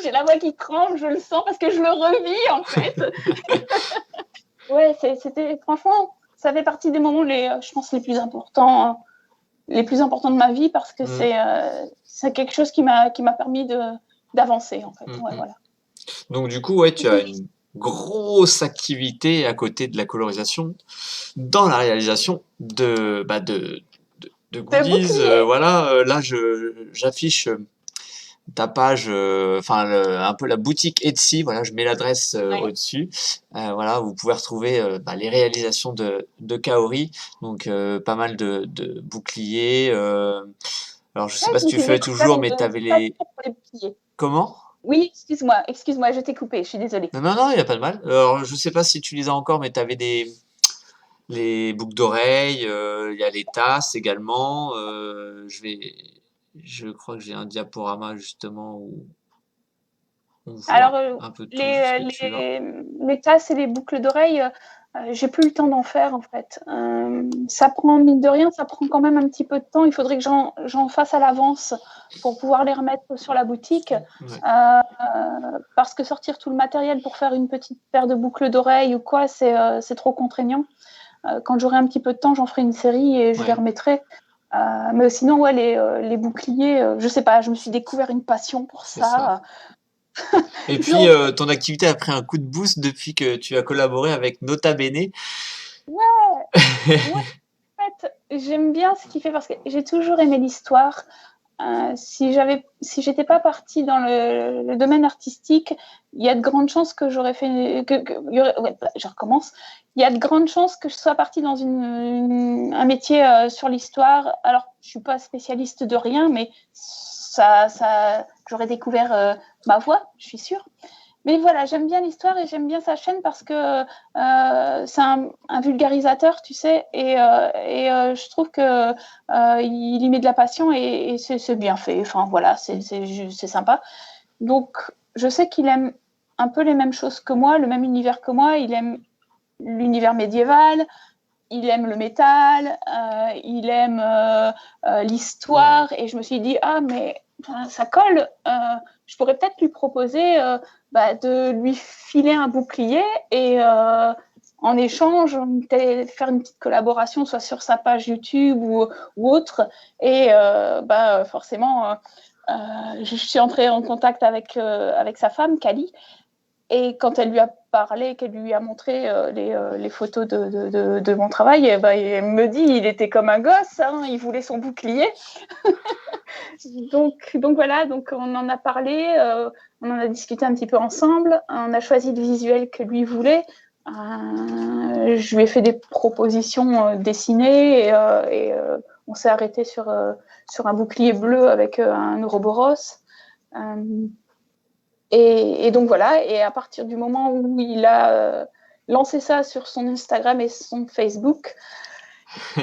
J'ai la voix qui tremble, je le sens parce que je le revis en fait. Ouais, c'était franchement, ça fait partie des moments, je pense, les plus importants de ma vie, parce que c'est quelque chose qui m'a permis d'avancer en fait. Ouais, voilà. Donc du coup, ouais, tu as une grosse activité à côté de la colorisation dans la réalisation de goodies. Voilà, là j'affiche ta page, un peu la boutique Etsy. Voilà, je mets l'adresse au-dessus. Voilà, vous pouvez retrouver les réalisations de Kaori. Donc pas mal de boucliers. Alors je sais pas si tu fais toujours, mais tu avais les. Comment? Oui, excuse-moi, je t'ai coupé, je suis désolée. Non, il n'y a pas de mal. Alors, je sais pas si tu les as encore, mais tu avais les boucles d'oreilles, il y a les tasses également. Je crois que j'ai un diaporama justement où on voit un peu tout ce que tu as. Les tasses et les boucles d'oreilles, j'ai plus le temps d'en faire en fait. Ça prend, mine de rien, ça prend quand même un petit peu de temps. Il faudrait que j'en fasse à l'avance pour pouvoir les remettre sur la boutique. Ouais. Parce que sortir tout le matériel pour faire une petite paire de boucles d'oreilles ou quoi, c'est trop contraignant. Quand j'aurai un petit peu de temps, j'en ferai une série et je les remettrai. Mais sinon, ouais, les boucliers, je sais pas, je me suis découvert une passion pour ça. Et puis, ton activité a pris un coup de boost depuis que tu as collaboré avec Nota Bene. Ouais. En fait, j'aime bien ce qu'il fait parce que j'ai toujours aimé l'histoire. Si j'étais pas partie dans le domaine artistique, il y a de grandes chances que j'aurais fait je recommence. Il y a de grandes chances que je sois partie dans un métier sur l'histoire. Alors, je suis pas spécialiste de rien, mais j'aurais découvert ma voie, je suis sûre. Mais voilà, j'aime bien l'histoire et j'aime bien sa chaîne parce que c'est un vulgarisateur, tu sais, et je trouve que il y met de la passion et c'est bien fait. Enfin voilà, c'est sympa. Donc je sais qu'il aime un peu les mêmes choses que moi, le même univers que moi. Il aime l'univers médiéval, il aime le métal, il aime l'histoire. Et je me suis dit, mais ça colle, je pourrais peut-être lui proposer de lui filer un bouclier et en échange, faire une petite collaboration, soit sur sa page YouTube ou autre. Et forcément, je suis entrée en contact avec sa femme, Kali. Et quand elle lui a parlé, qu'elle lui a montré les photos de mon travail, elle me dit il était comme un gosse, hein, il voulait son bouclier. donc voilà, donc on en a parlé, on en a discuté un petit peu ensemble, on a choisi le visuel que lui voulait. Je lui ai fait des propositions dessinées et on s'est arrêté sur un bouclier bleu avec un Ouroboros. Et donc voilà, et à partir du moment où il a lancé ça sur son Instagram et son Facebook,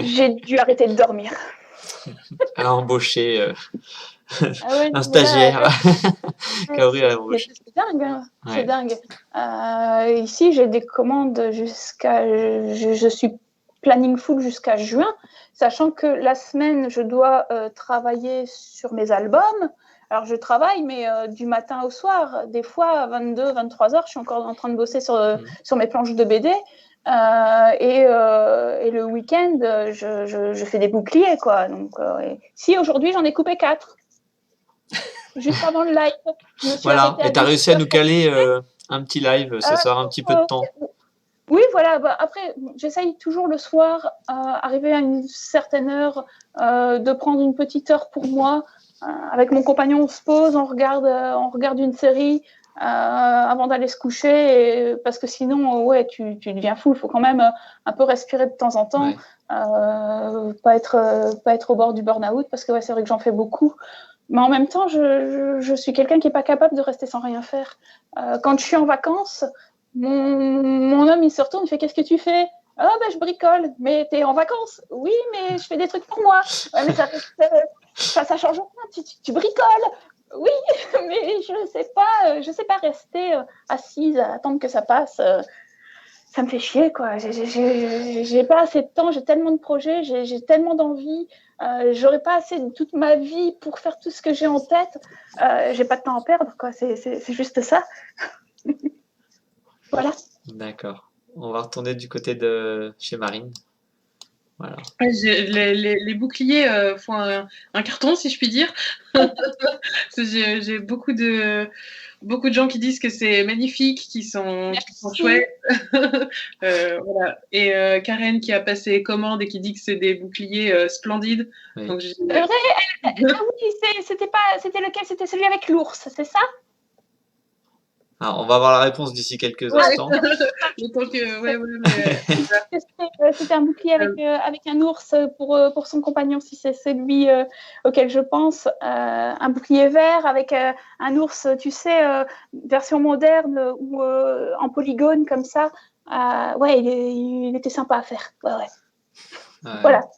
j'ai dû arrêter de dormir. Elle a embauché un stagiaire. Kaori a embauché. C'est dingue, hein. C'est dingue. Ici, j'ai des commandes jusqu'à... Je suis planning full jusqu'à juin, sachant que la semaine, je dois travailler sur mes albums. Alors, je travaille, mais du matin au soir. Des fois, à 22, 23 heures, je suis encore en train de bosser sur mes planches de BD. Et le week-end, je fais des boucliers, quoi. Donc, si aujourd'hui, j'en ai coupé 4. Juste avant le live. Voilà, et tu as réussi à nous caler un petit live ce soir, un petit peu de temps. Oui, voilà. Après, j'essaye toujours le soir, arriver à une certaine heure, de prendre une petite heure pour moi. Avec mon compagnon, on se pose, on regarde une série avant d'aller se coucher, parce que sinon, tu deviens fou. Il faut quand même un peu respirer de temps en temps, pas être au bord du burn-out, parce que c'est vrai que j'en fais beaucoup. Mais en même temps, je suis quelqu'un qui n'est pas capable de rester sans rien faire. Quand je suis en vacances, mon homme, il se retourne, il fait « Qu'est-ce que tu fais ?» « Ah, je bricole. » « Mais t'es en vacances ?»« Oui, mais je fais des trucs pour moi. » « Ouais, mais ça change rien, tu bricoles. » « Oui, mais je sais pas rester assise à attendre que ça passe. Ça me fait chier, quoi. J'ai pas assez de temps, j'ai tellement de projets, j'ai tellement d'envie. J'aurais pas assez de toute ma vie pour faire tout ce que j'ai en tête. J'ai pas de temps à perdre, quoi. C'est juste ça. Voilà. D'accord. On va retourner du côté de chez Marine. Voilà. Les boucliers font un carton, si je puis dire. J'ai beaucoup de gens qui disent que c'est magnifique, qui sont chouettes. Voilà. Et Karen qui a passé commande et qui dit que c'est des boucliers splendides. Oui. Donc, c'était lequel? C'était celui avec l'ours, c'est ça? Alors, on va avoir la réponse d'ici quelques instants. C'était un bouclier avec un ours pour son compagnon, si c'est celui auquel je pense. Un bouclier vert avec un ours, tu sais, version moderne ou en polygone comme ça. Il était sympa à faire. Voilà.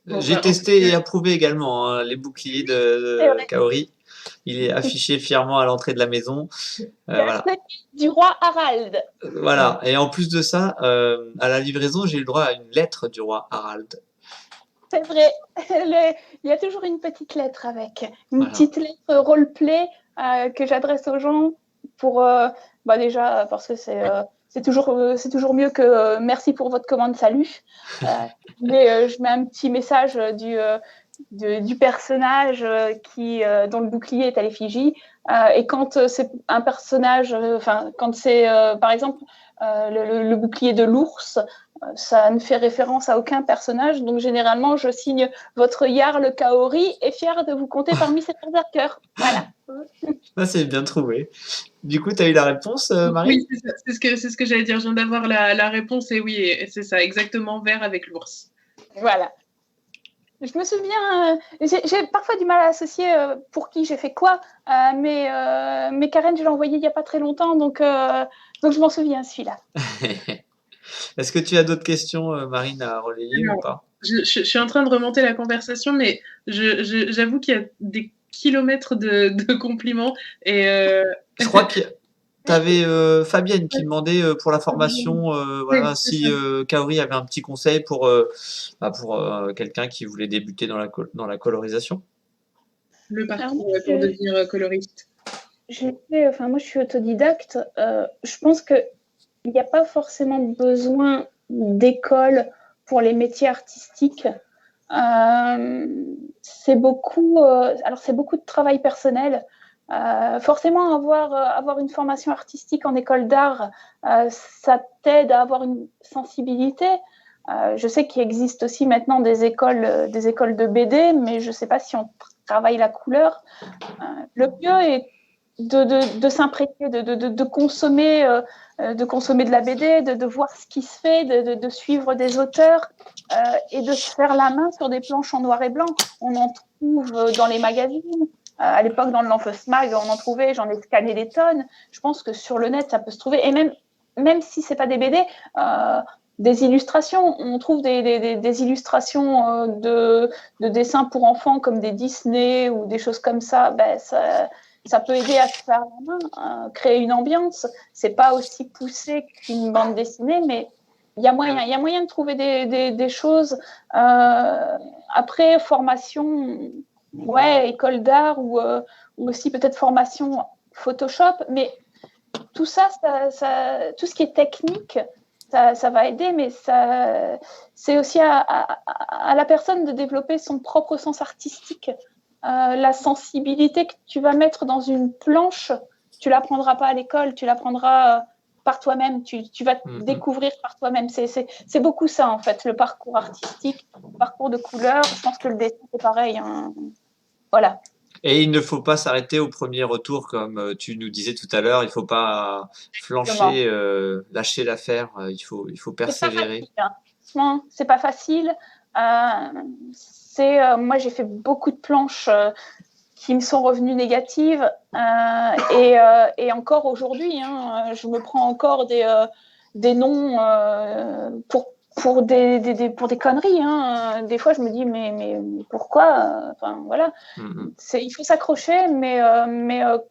J'ai testé et approuvé également hein, les boucliers de Kaori. Il est affiché fièrement à l'entrée de la maison. Voilà. Du roi Harald. Voilà. Et en plus de ça, à la livraison, j'ai eu le droit à une lettre du roi Harald. C'est vrai. Il y a toujours une petite lettre avec. Une petite lettre roleplay que j'adresse aux gens pour, déjà, parce que c'est toujours mieux que merci pour votre commande, salut. Mais je mets un petit message du personnage dont le bouclier est à l'effigie. Et quand c'est un personnage, quand c'est par exemple le bouclier de l'ours, ça ne fait référence à aucun personnage. Donc généralement, je signe votre Jarl Kaori et fier de vous compter parmi ces berserkers. Voilà. Ça, c'est bien trouvé. Du coup, tu as eu la réponse, Marie? Oui, c'est ce que j'allais dire. Je viens d'avoir la réponse et oui, c'est ça, exactement, vert avec l'ours. Voilà. Je me souviens, j'ai parfois du mal à associer pour qui j'ai fait quoi, mais Karen, je l'ai envoyé il n'y a pas très longtemps, donc je m'en souviens, celui-là. Est-ce que tu as d'autres questions, Marine, à relayer ou pas? Je suis en train de remonter la conversation, mais j'avoue qu'il y a des kilomètres de compliments. Et, Je crois que tu avais Fabienne qui demandait pour la formation si Kaori avait un petit conseil pour quelqu'un qui voulait débuter dans la colorisation. le Alors parcours moi, pour devenir coloriste? moi, je suis autodidacte. Je pense qu'il n'y a pas forcément besoin d'école pour les métiers artistiques. C'est beaucoup de travail personnel. Forcément, avoir une formation artistique en école d'art, ça t'aide à avoir une sensibilité. Je sais qu'il existe aussi maintenant des écoles de BD, mais je ne sais pas si on travaille la couleur. Le mieux est de s'imprégner, de consommer, de la BD, de voir ce qui se fait, de suivre des auteurs et de se faire la main sur des planches en noir et blanc. On en trouve dans les magazines. À l'époque, dans le Lamfos Mag, on en trouvait, j'en ai scanné des tonnes. Je pense que sur le net, ça peut se trouver. Et même si ce n'est pas des BD, des illustrations. On trouve des illustrations de dessins pour enfants comme des Disney ou des choses comme ça. Ça peut aider à se faire la main, créer une ambiance. C'est pas aussi poussé qu'une bande dessinée, mais il y a moyen de trouver des choses. Après, formation, école d'art ou aussi peut-être formation Photoshop, mais tout ça, tout ce qui est technique, ça va aider, mais c'est aussi à la personne de développer son propre sens artistique. La sensibilité que tu vas mettre dans une planche, tu l'apprendras pas à l'école, tu l'apprendras par toi-même, tu vas découvrir par toi-même. C'est beaucoup ça, en fait, le parcours artistique, le parcours de couleur. Je pense que le dessin, c'est pareil. Hein. Voilà. Et il ne faut pas s'arrêter au premier retour, comme tu nous disais tout à l'heure. Il ne faut pas flancher, lâcher l'affaire. Il faut persévérer. C'est pas facile. Moi, j'ai fait beaucoup de planches qui me sont revenues négatives. Et encore aujourd'hui, hein, je me prends encore des noms pour des conneries. Hein. Des fois, je me dis, mais pourquoi Enfin, voilà. Il faut s'accrocher, mais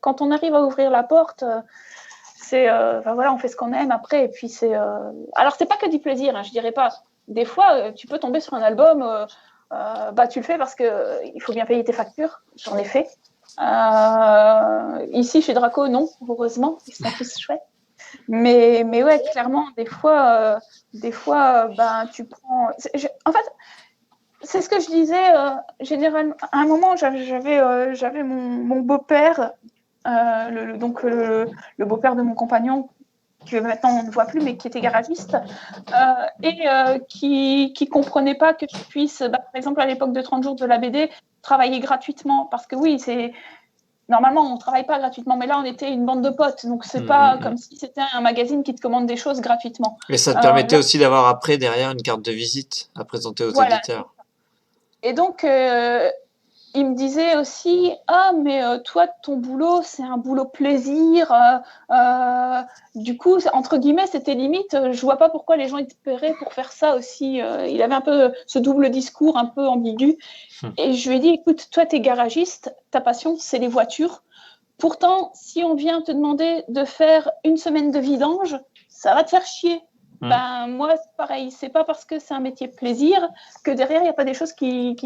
quand on arrive à ouvrir la porte, on fait ce qu'on aime après. Et puis, alors, c'est pas que du plaisir, hein, je dirais pas. Des fois, tu peux tomber sur un album, tu le fais parce qu'il faut bien payer tes factures. J'en ai fait. Ici, chez Draco, non, heureusement, ils sont tous chouettes. Mais ouais, clairement, des fois, tu prends. En fait, c'est ce que je disais. Généralement, à un moment, j'avais mon beau-père, le beau-père de mon compagnon, que maintenant on ne voit plus, mais qui était garagiste, qui comprenait pas que je puisse, par exemple, à l'époque de 30 jours de la BD, travailler gratuitement. Parce que oui, normalement, on ne travaille pas gratuitement, mais là, on était une bande de potes, donc c'est pas comme si c'était un magazine qui te commande des choses gratuitement. Mais ça te permettait aussi d'avoir après, derrière, une carte de visite à présenter aux éditeurs. Et donc, il me disait aussi, mais toi, ton boulot, c'est un boulot plaisir. Du coup, entre guillemets, c'était limite, je vois pas pourquoi les gens étaient payés pour faire ça aussi. Il avait un peu ce double discours un peu ambigu. Et je lui ai dit, écoute, toi, t'es garagiste, ta passion, c'est les voitures. Pourtant, si on vient te demander de faire une semaine de vidange, ça va te faire chier. Moi, c'est pareil. C'est pas parce que c'est un métier plaisir que derrière, il n'y a pas des choses qui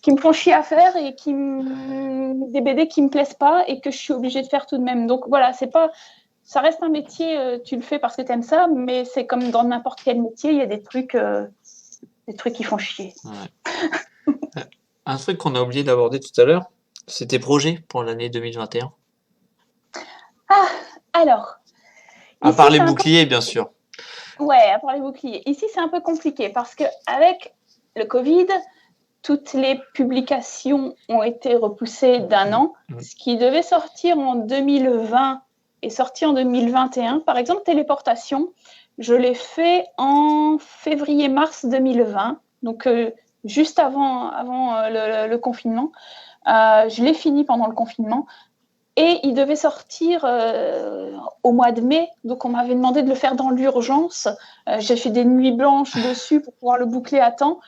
me font chier à faire et des BD qui me plaisent pas et que je suis obligée de faire tout de même. Donc voilà, ça reste un métier, tu le fais parce que tu aimes ça, mais c'est comme dans n'importe quel métier, il y a des trucs qui font chier. Ouais. Un truc qu'on a oublié d'aborder tout à l'heure, c'est tes projets pour l'année 2021. Alors. À part les boucliers, bien sûr. Ouais, à part les boucliers. Ici, c'est un peu compliqué parce qu'avec le Covid, toutes les publications ont été repoussées d'1 an. Ce qui devait sortir en 2020 est sorti en 2021. Par exemple, Téléportation, je l'ai fait en février-mars 2020, donc juste avant le confinement. Je l'ai fini pendant le confinement. Et il devait sortir au mois de mai, donc on m'avait demandé de le faire dans l'urgence. J'ai fait des nuits blanches dessus pour pouvoir le boucler à temps.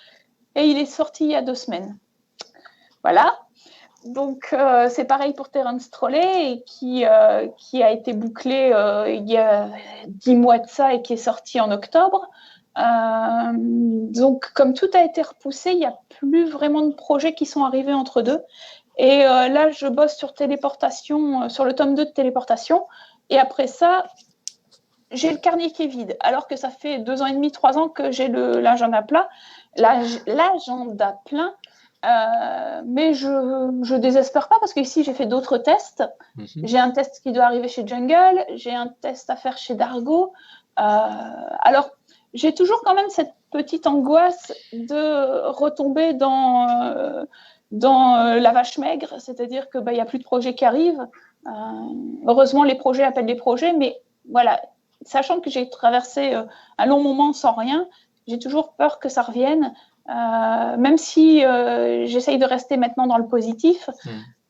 Et il est sorti il y a 2 semaines. Voilà. Donc c'est pareil pour Terence Trolley, qui a été bouclé il y a 10 mois de ça et qui est sorti en octobre. Donc comme tout a été repoussé, il n'y a plus vraiment de projets qui sont arrivés entre deux. Et là, je bosse sur téléportation, sur le tome 2 de téléportation. Et après ça, j'ai le carnet qui est vide, alors que ça fait 2 ans et demi, 3 ans que j'ai l'agenda plein. L'agenda plein. Mais je désespère pas parce qu'ici j'ai fait d'autres tests. J'ai un test qui doit arriver chez Jungle, j'ai un test à faire chez Dargo. Alors j'ai toujours quand même cette petite angoisse de retomber dans la vache maigre, c'est-à-dire que y a plus de projets qui arrivent. Heureusement les projets appellent les projets, mais voilà, sachant que j'ai traversé un long moment sans rien, j'ai toujours peur que ça revienne. Même si j'essaye de rester maintenant dans le positif.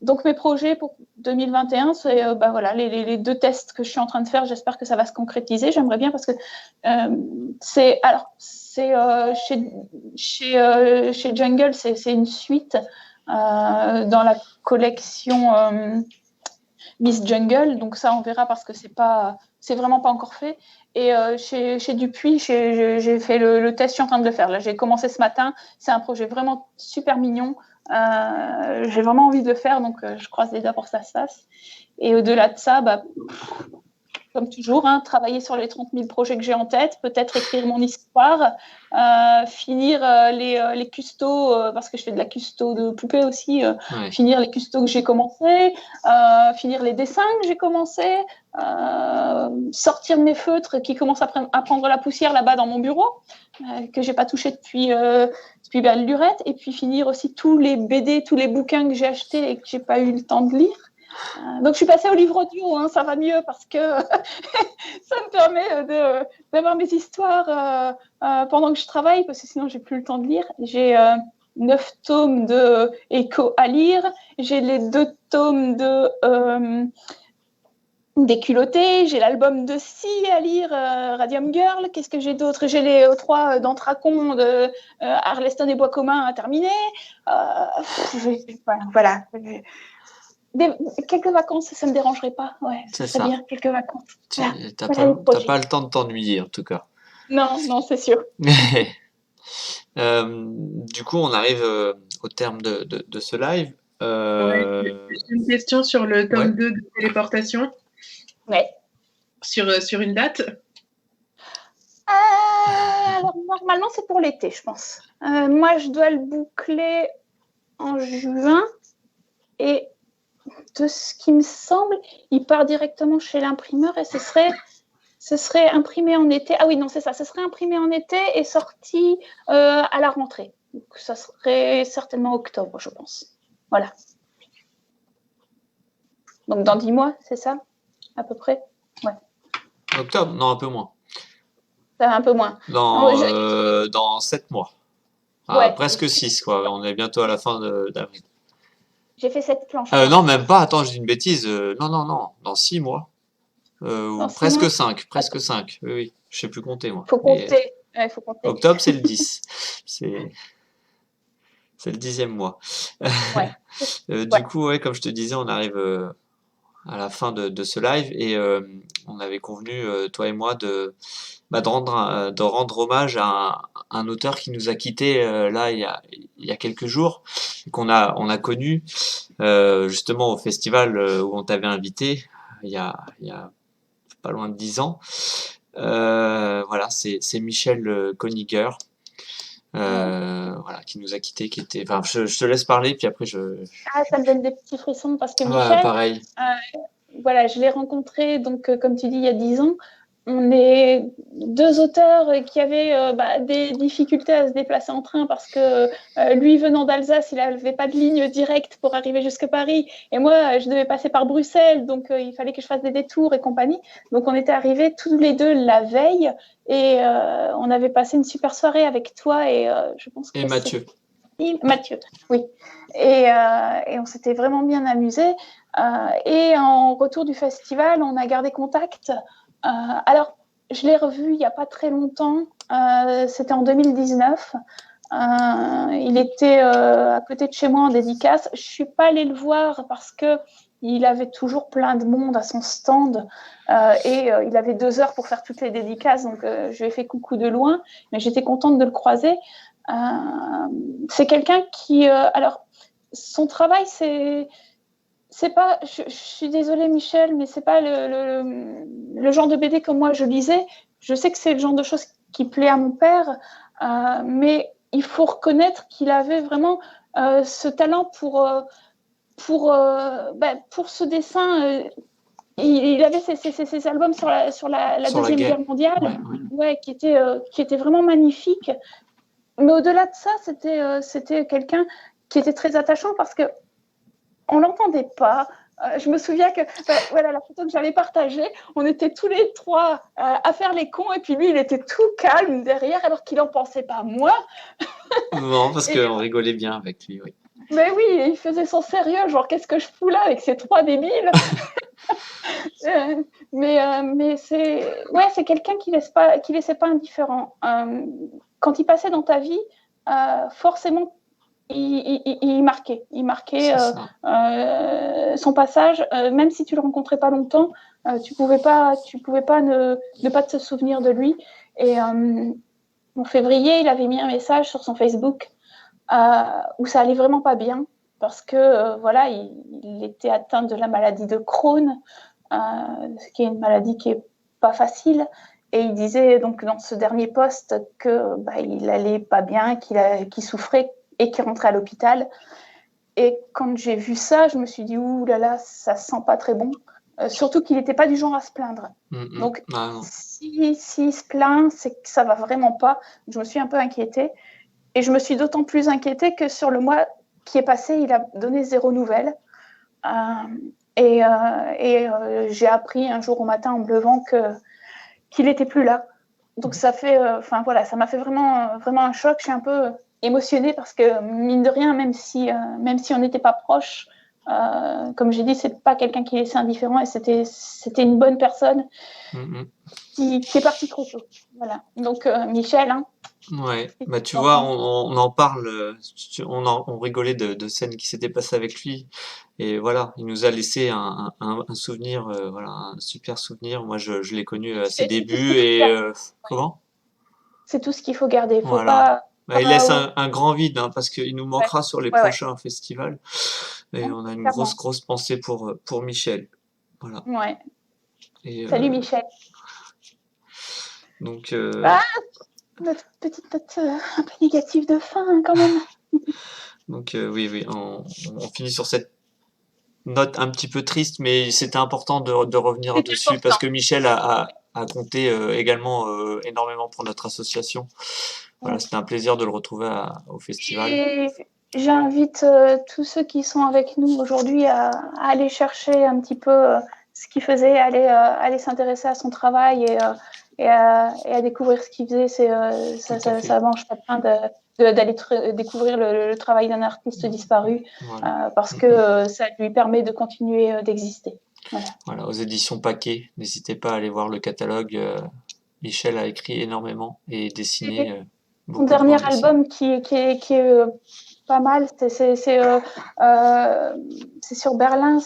Donc mes projets pour 2021, c'est voilà, les 2 tests que je suis en train de faire, j'espère que ça va se concrétiser. J'aimerais bien parce que c'est chez Jungle, c'est une suite dans la collection Miss Jungle, donc ça on verra parce que c'est vraiment pas encore fait. Et chez Dupuis, j'ai fait le test, je suis en train de le faire. Là, j'ai commencé ce matin. C'est un projet vraiment super mignon. J'ai vraiment envie de le faire, donc je croise les doigts pour que ça se fasse. Et au-delà de ça, comme toujours, travailler sur les 30 000 projets que j'ai en tête, peut-être écrire mon histoire, finir les custos, parce que je fais de la custo de poupées aussi, finir les custos que j'ai commencé, finir les dessins que j'ai commencé, sortir mes feutres qui commencent à prendre la poussière là-bas dans mon bureau, que j'ai pas touché depuis belle lurette, et puis finir aussi tous les BD, tous les bouquins que j'ai achetés et que j'ai pas eu le temps de lire. Donc je suis passée au livre audio, ça va mieux parce que ça me permet d'avoir mes histoires pendant que je travaille, parce que sinon j'ai plus le temps de lire. J'ai 9 tomes de Echo à lire, j'ai les 2 tomes des culottés, j'ai l'album de Si à lire, Radium Girl. Qu'est-ce que j'ai d'autre? J'ai les 3 d'Antracon de Arleston et Bois communs à terminer. Voilà. Quelques vacances, ça ne me dérangerait pas. Ouais, C'est ça. Bien, quelques vacances. T'as pas le temps de t'ennuyer, en tout cas. Non, c'est sûr. Du coup, on arrive au terme de ce live. J'ai une question sur le tome 2 de téléportation. Ouais. Sur une date. Alors, normalement, c'est pour l'été, je pense. Moi, je dois le boucler en juin. Et de ce qui me semble, il part directement chez l'imprimeur et ce serait imprimé en été. Ah oui, non, c'est ça. Ce serait imprimé en été et sorti à la rentrée. Donc, ça serait certainement octobre, je pense. Voilà. Donc, dans 10 mois, c'est ça, à peu près? Ouais. Octobre? Non, un peu moins. Un peu moins. Dans 7 mois. Ouais. Presque 6, quoi. On est bientôt à la fin d'avril. J'ai fait 7 planches. Non, même pas. Attends, je dis une bêtise. Non. Dans 6 mois. Presque 5. Presque 5. Oui. Je sais plus compter, moi. Faut compter. Faut compter. Octobre, c'est le 10. C'est le 10e mois. Ouais. Du coup, comme je te disais, on arrive à la fin de ce live et on avait convenu, toi et moi, de rendre hommage à un auteur qui nous a quittés là il y a quelques jours, qu'on a connu justement au festival où on t'avait invité il y a pas loin de 10 ans. Voilà, c'est Michel Koniger. Voilà, qui nous a quittés, enfin, je te laisse parler, puis après ça me donne des petits frissons parce que Michel, pareil. Voilà, je l'ai rencontré, donc, comme tu dis, il y a 10 ans. On est 2 auteurs qui avaient des difficultés à se déplacer en train parce que lui, venant d'Alsace, il n'avait pas de ligne directe pour arriver jusqu'à Paris. Et moi, je devais passer par Bruxelles, donc il fallait que je fasse des détours et compagnie. Donc, on était arrivés tous les 2 la veille et on avait passé une super soirée avec toi et je pense que Mathieu. Mathieu, oui. Et on s'était vraiment bien amusés. Et en retour du festival, on a gardé contact. Alors, je l'ai revu il n'y a pas très longtemps. C'était en 2019. Il était à côté de chez moi en dédicace. Je ne suis pas allée le voir parce qu'il avait toujours plein de monde à son stand et il avait 2 heures pour faire toutes les dédicaces. Donc, je lui ai fait coucou de loin, mais j'étais contente de le croiser. C'est quelqu'un qui... alors, son travail, c'est pas, je suis désolée Michel, mais c'est pas le genre de BD que moi je lisais. Je sais que c'est le genre de choses qui plaît à mon père, mais il faut reconnaître qu'il avait vraiment ce talent pour ce dessin. Il avait ces albums sur la Sur la Deuxième guerre. Guerre mondiale, Ouais. qui étaient vraiment magnifiques. Mais au-delà de ça, c'était quelqu'un qui était très attachant parce que on l'entendait pas. Je me souviens que voilà la photo que j'avais partagée, on était tous les trois à faire les cons et puis lui il était tout calme derrière alors qu'il en pensait pas moins. Non, parce Et, qu'on rigolait bien avec lui, oui. mais oui, il faisait son sérieux, genre qu'est-ce que je fous là avec ces trois débiles. Mais c'est quelqu'un qui laissait pas indifférent. Quand il passait dans ta vie, forcément il marquait son passage, même si tu le rencontrais pas longtemps, tu pouvais pas ne pas te souvenir de lui. Et en février, il avait mis un message sur son Facebook où ça allait vraiment pas bien parce que voilà, il était atteint de la maladie de Crohn, ce qui est une maladie qui est pas facile. Et il disait donc dans ce dernier post que il allait pas bien, qu'il souffrait et qu'il rentrait à l'hôpital. Et quand j'ai vu ça, je me suis dit ouh là là, ça sent pas très bon. Surtout qu'il n'était pas du genre à se plaindre. Donc s'il se plaint, c'est que ça va vraiment pas. Je me suis un peu inquiétée. Et je me suis d'autant plus inquiétée que sur le mois qui est passé, il a donné 0 nouvelle. J'ai appris un jour au matin en me levant qu'il n'était plus là. Donc ça m'a fait vraiment, vraiment un choc. Je suis un peu émotionnée parce que mine de rien, même si on n'était pas proches, comme j'ai dit, c'est pas quelqu'un qui laissait indifférent et c'était une bonne personne qui est partie trop tôt. Voilà. Donc Michel, hein. Ouais, bah tu vois, on en parle, on rigolait de scènes qui s'étaient passées avec lui, et voilà, il nous a laissé un souvenir, voilà, un super souvenir. Moi, je l'ai connu à ses débuts, et comment? C'est tout ce qu'il faut garder. Faut Voilà. Bah, il laisse pas un grand vide, hein, parce qu'il nous manquera sur les prochains festivals, et on a une grosse pensée pour Michel. Voilà. Ouais. Et, salut Michel. Donc, notre petite note un peu négative de fin, hein, quand même. donc oui, on finit sur cette note un petit peu triste, mais c'était important de revenir dessus parce que Michel a compté également énormément pour notre association. Voilà, c'était un plaisir de le retrouver au festival. Et j'invite tous ceux qui sont avec nous aujourd'hui à aller chercher un petit peu ce qu'il faisait, aller s'intéresser à son travail et à découvrir ce qu'il faisait. Ça mange pas de pain d'aller découvrir le travail d'un artiste disparu, parce que ça lui permet de continuer d'exister. Voilà, aux éditions Paquet, n'hésitez pas à aller voir le catalogue. Michel a écrit énormément et dessiné beaucoup. Son dernier album qui est pas mal, c'est sur Berlin.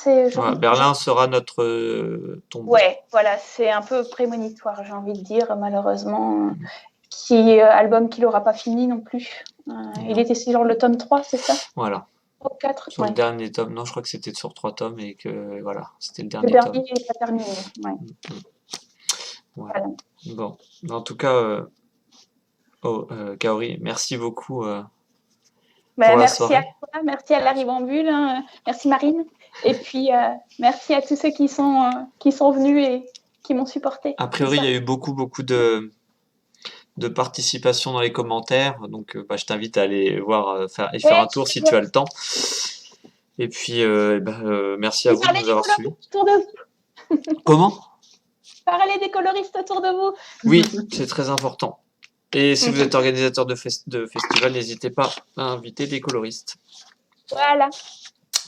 Berlin sera notre tombeau. Ouais, voilà, c'est un peu prémonitoire, j'ai envie de dire, malheureusement. Album qu'il n'aura pas fini non plus. Il était sur le tome 3, c'est ça? Voilà. 4, sur le dernier tome. Non, je crois que c'était sur 3 tomes et que voilà, c'était le dernier tome. Le dernier n'est pas terminé, ouais. Voilà. Bon, en tout cas, Kaori, merci beaucoup pour la soirée. Merci à toi, merci à la Ribambule, hein, merci Marine, et puis merci à tous ceux qui sont venus et qui m'ont supporté. A priori, il y a eu beaucoup de participation dans les commentaires, donc je t'invite à aller voir faire un tour si tu as le temps. Et puis, merci à vous de nous avoir suivis. Comment? Parlez des coloristes autour de vous. Oui, c'est très important. Et si vous êtes organisateur de festival, n'hésitez pas à inviter des coloristes.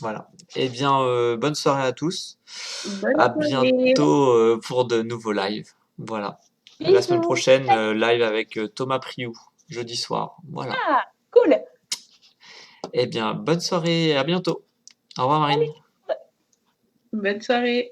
Voilà. Eh bien, bonne soirée à tous. À bientôt pour de nouveaux lives. Voilà. La semaine prochaine, live avec Thomas Priou, jeudi soir. Voilà. Ah, cool. Eh bien, bonne soirée et à bientôt. Au revoir Marine. Bonne soirée.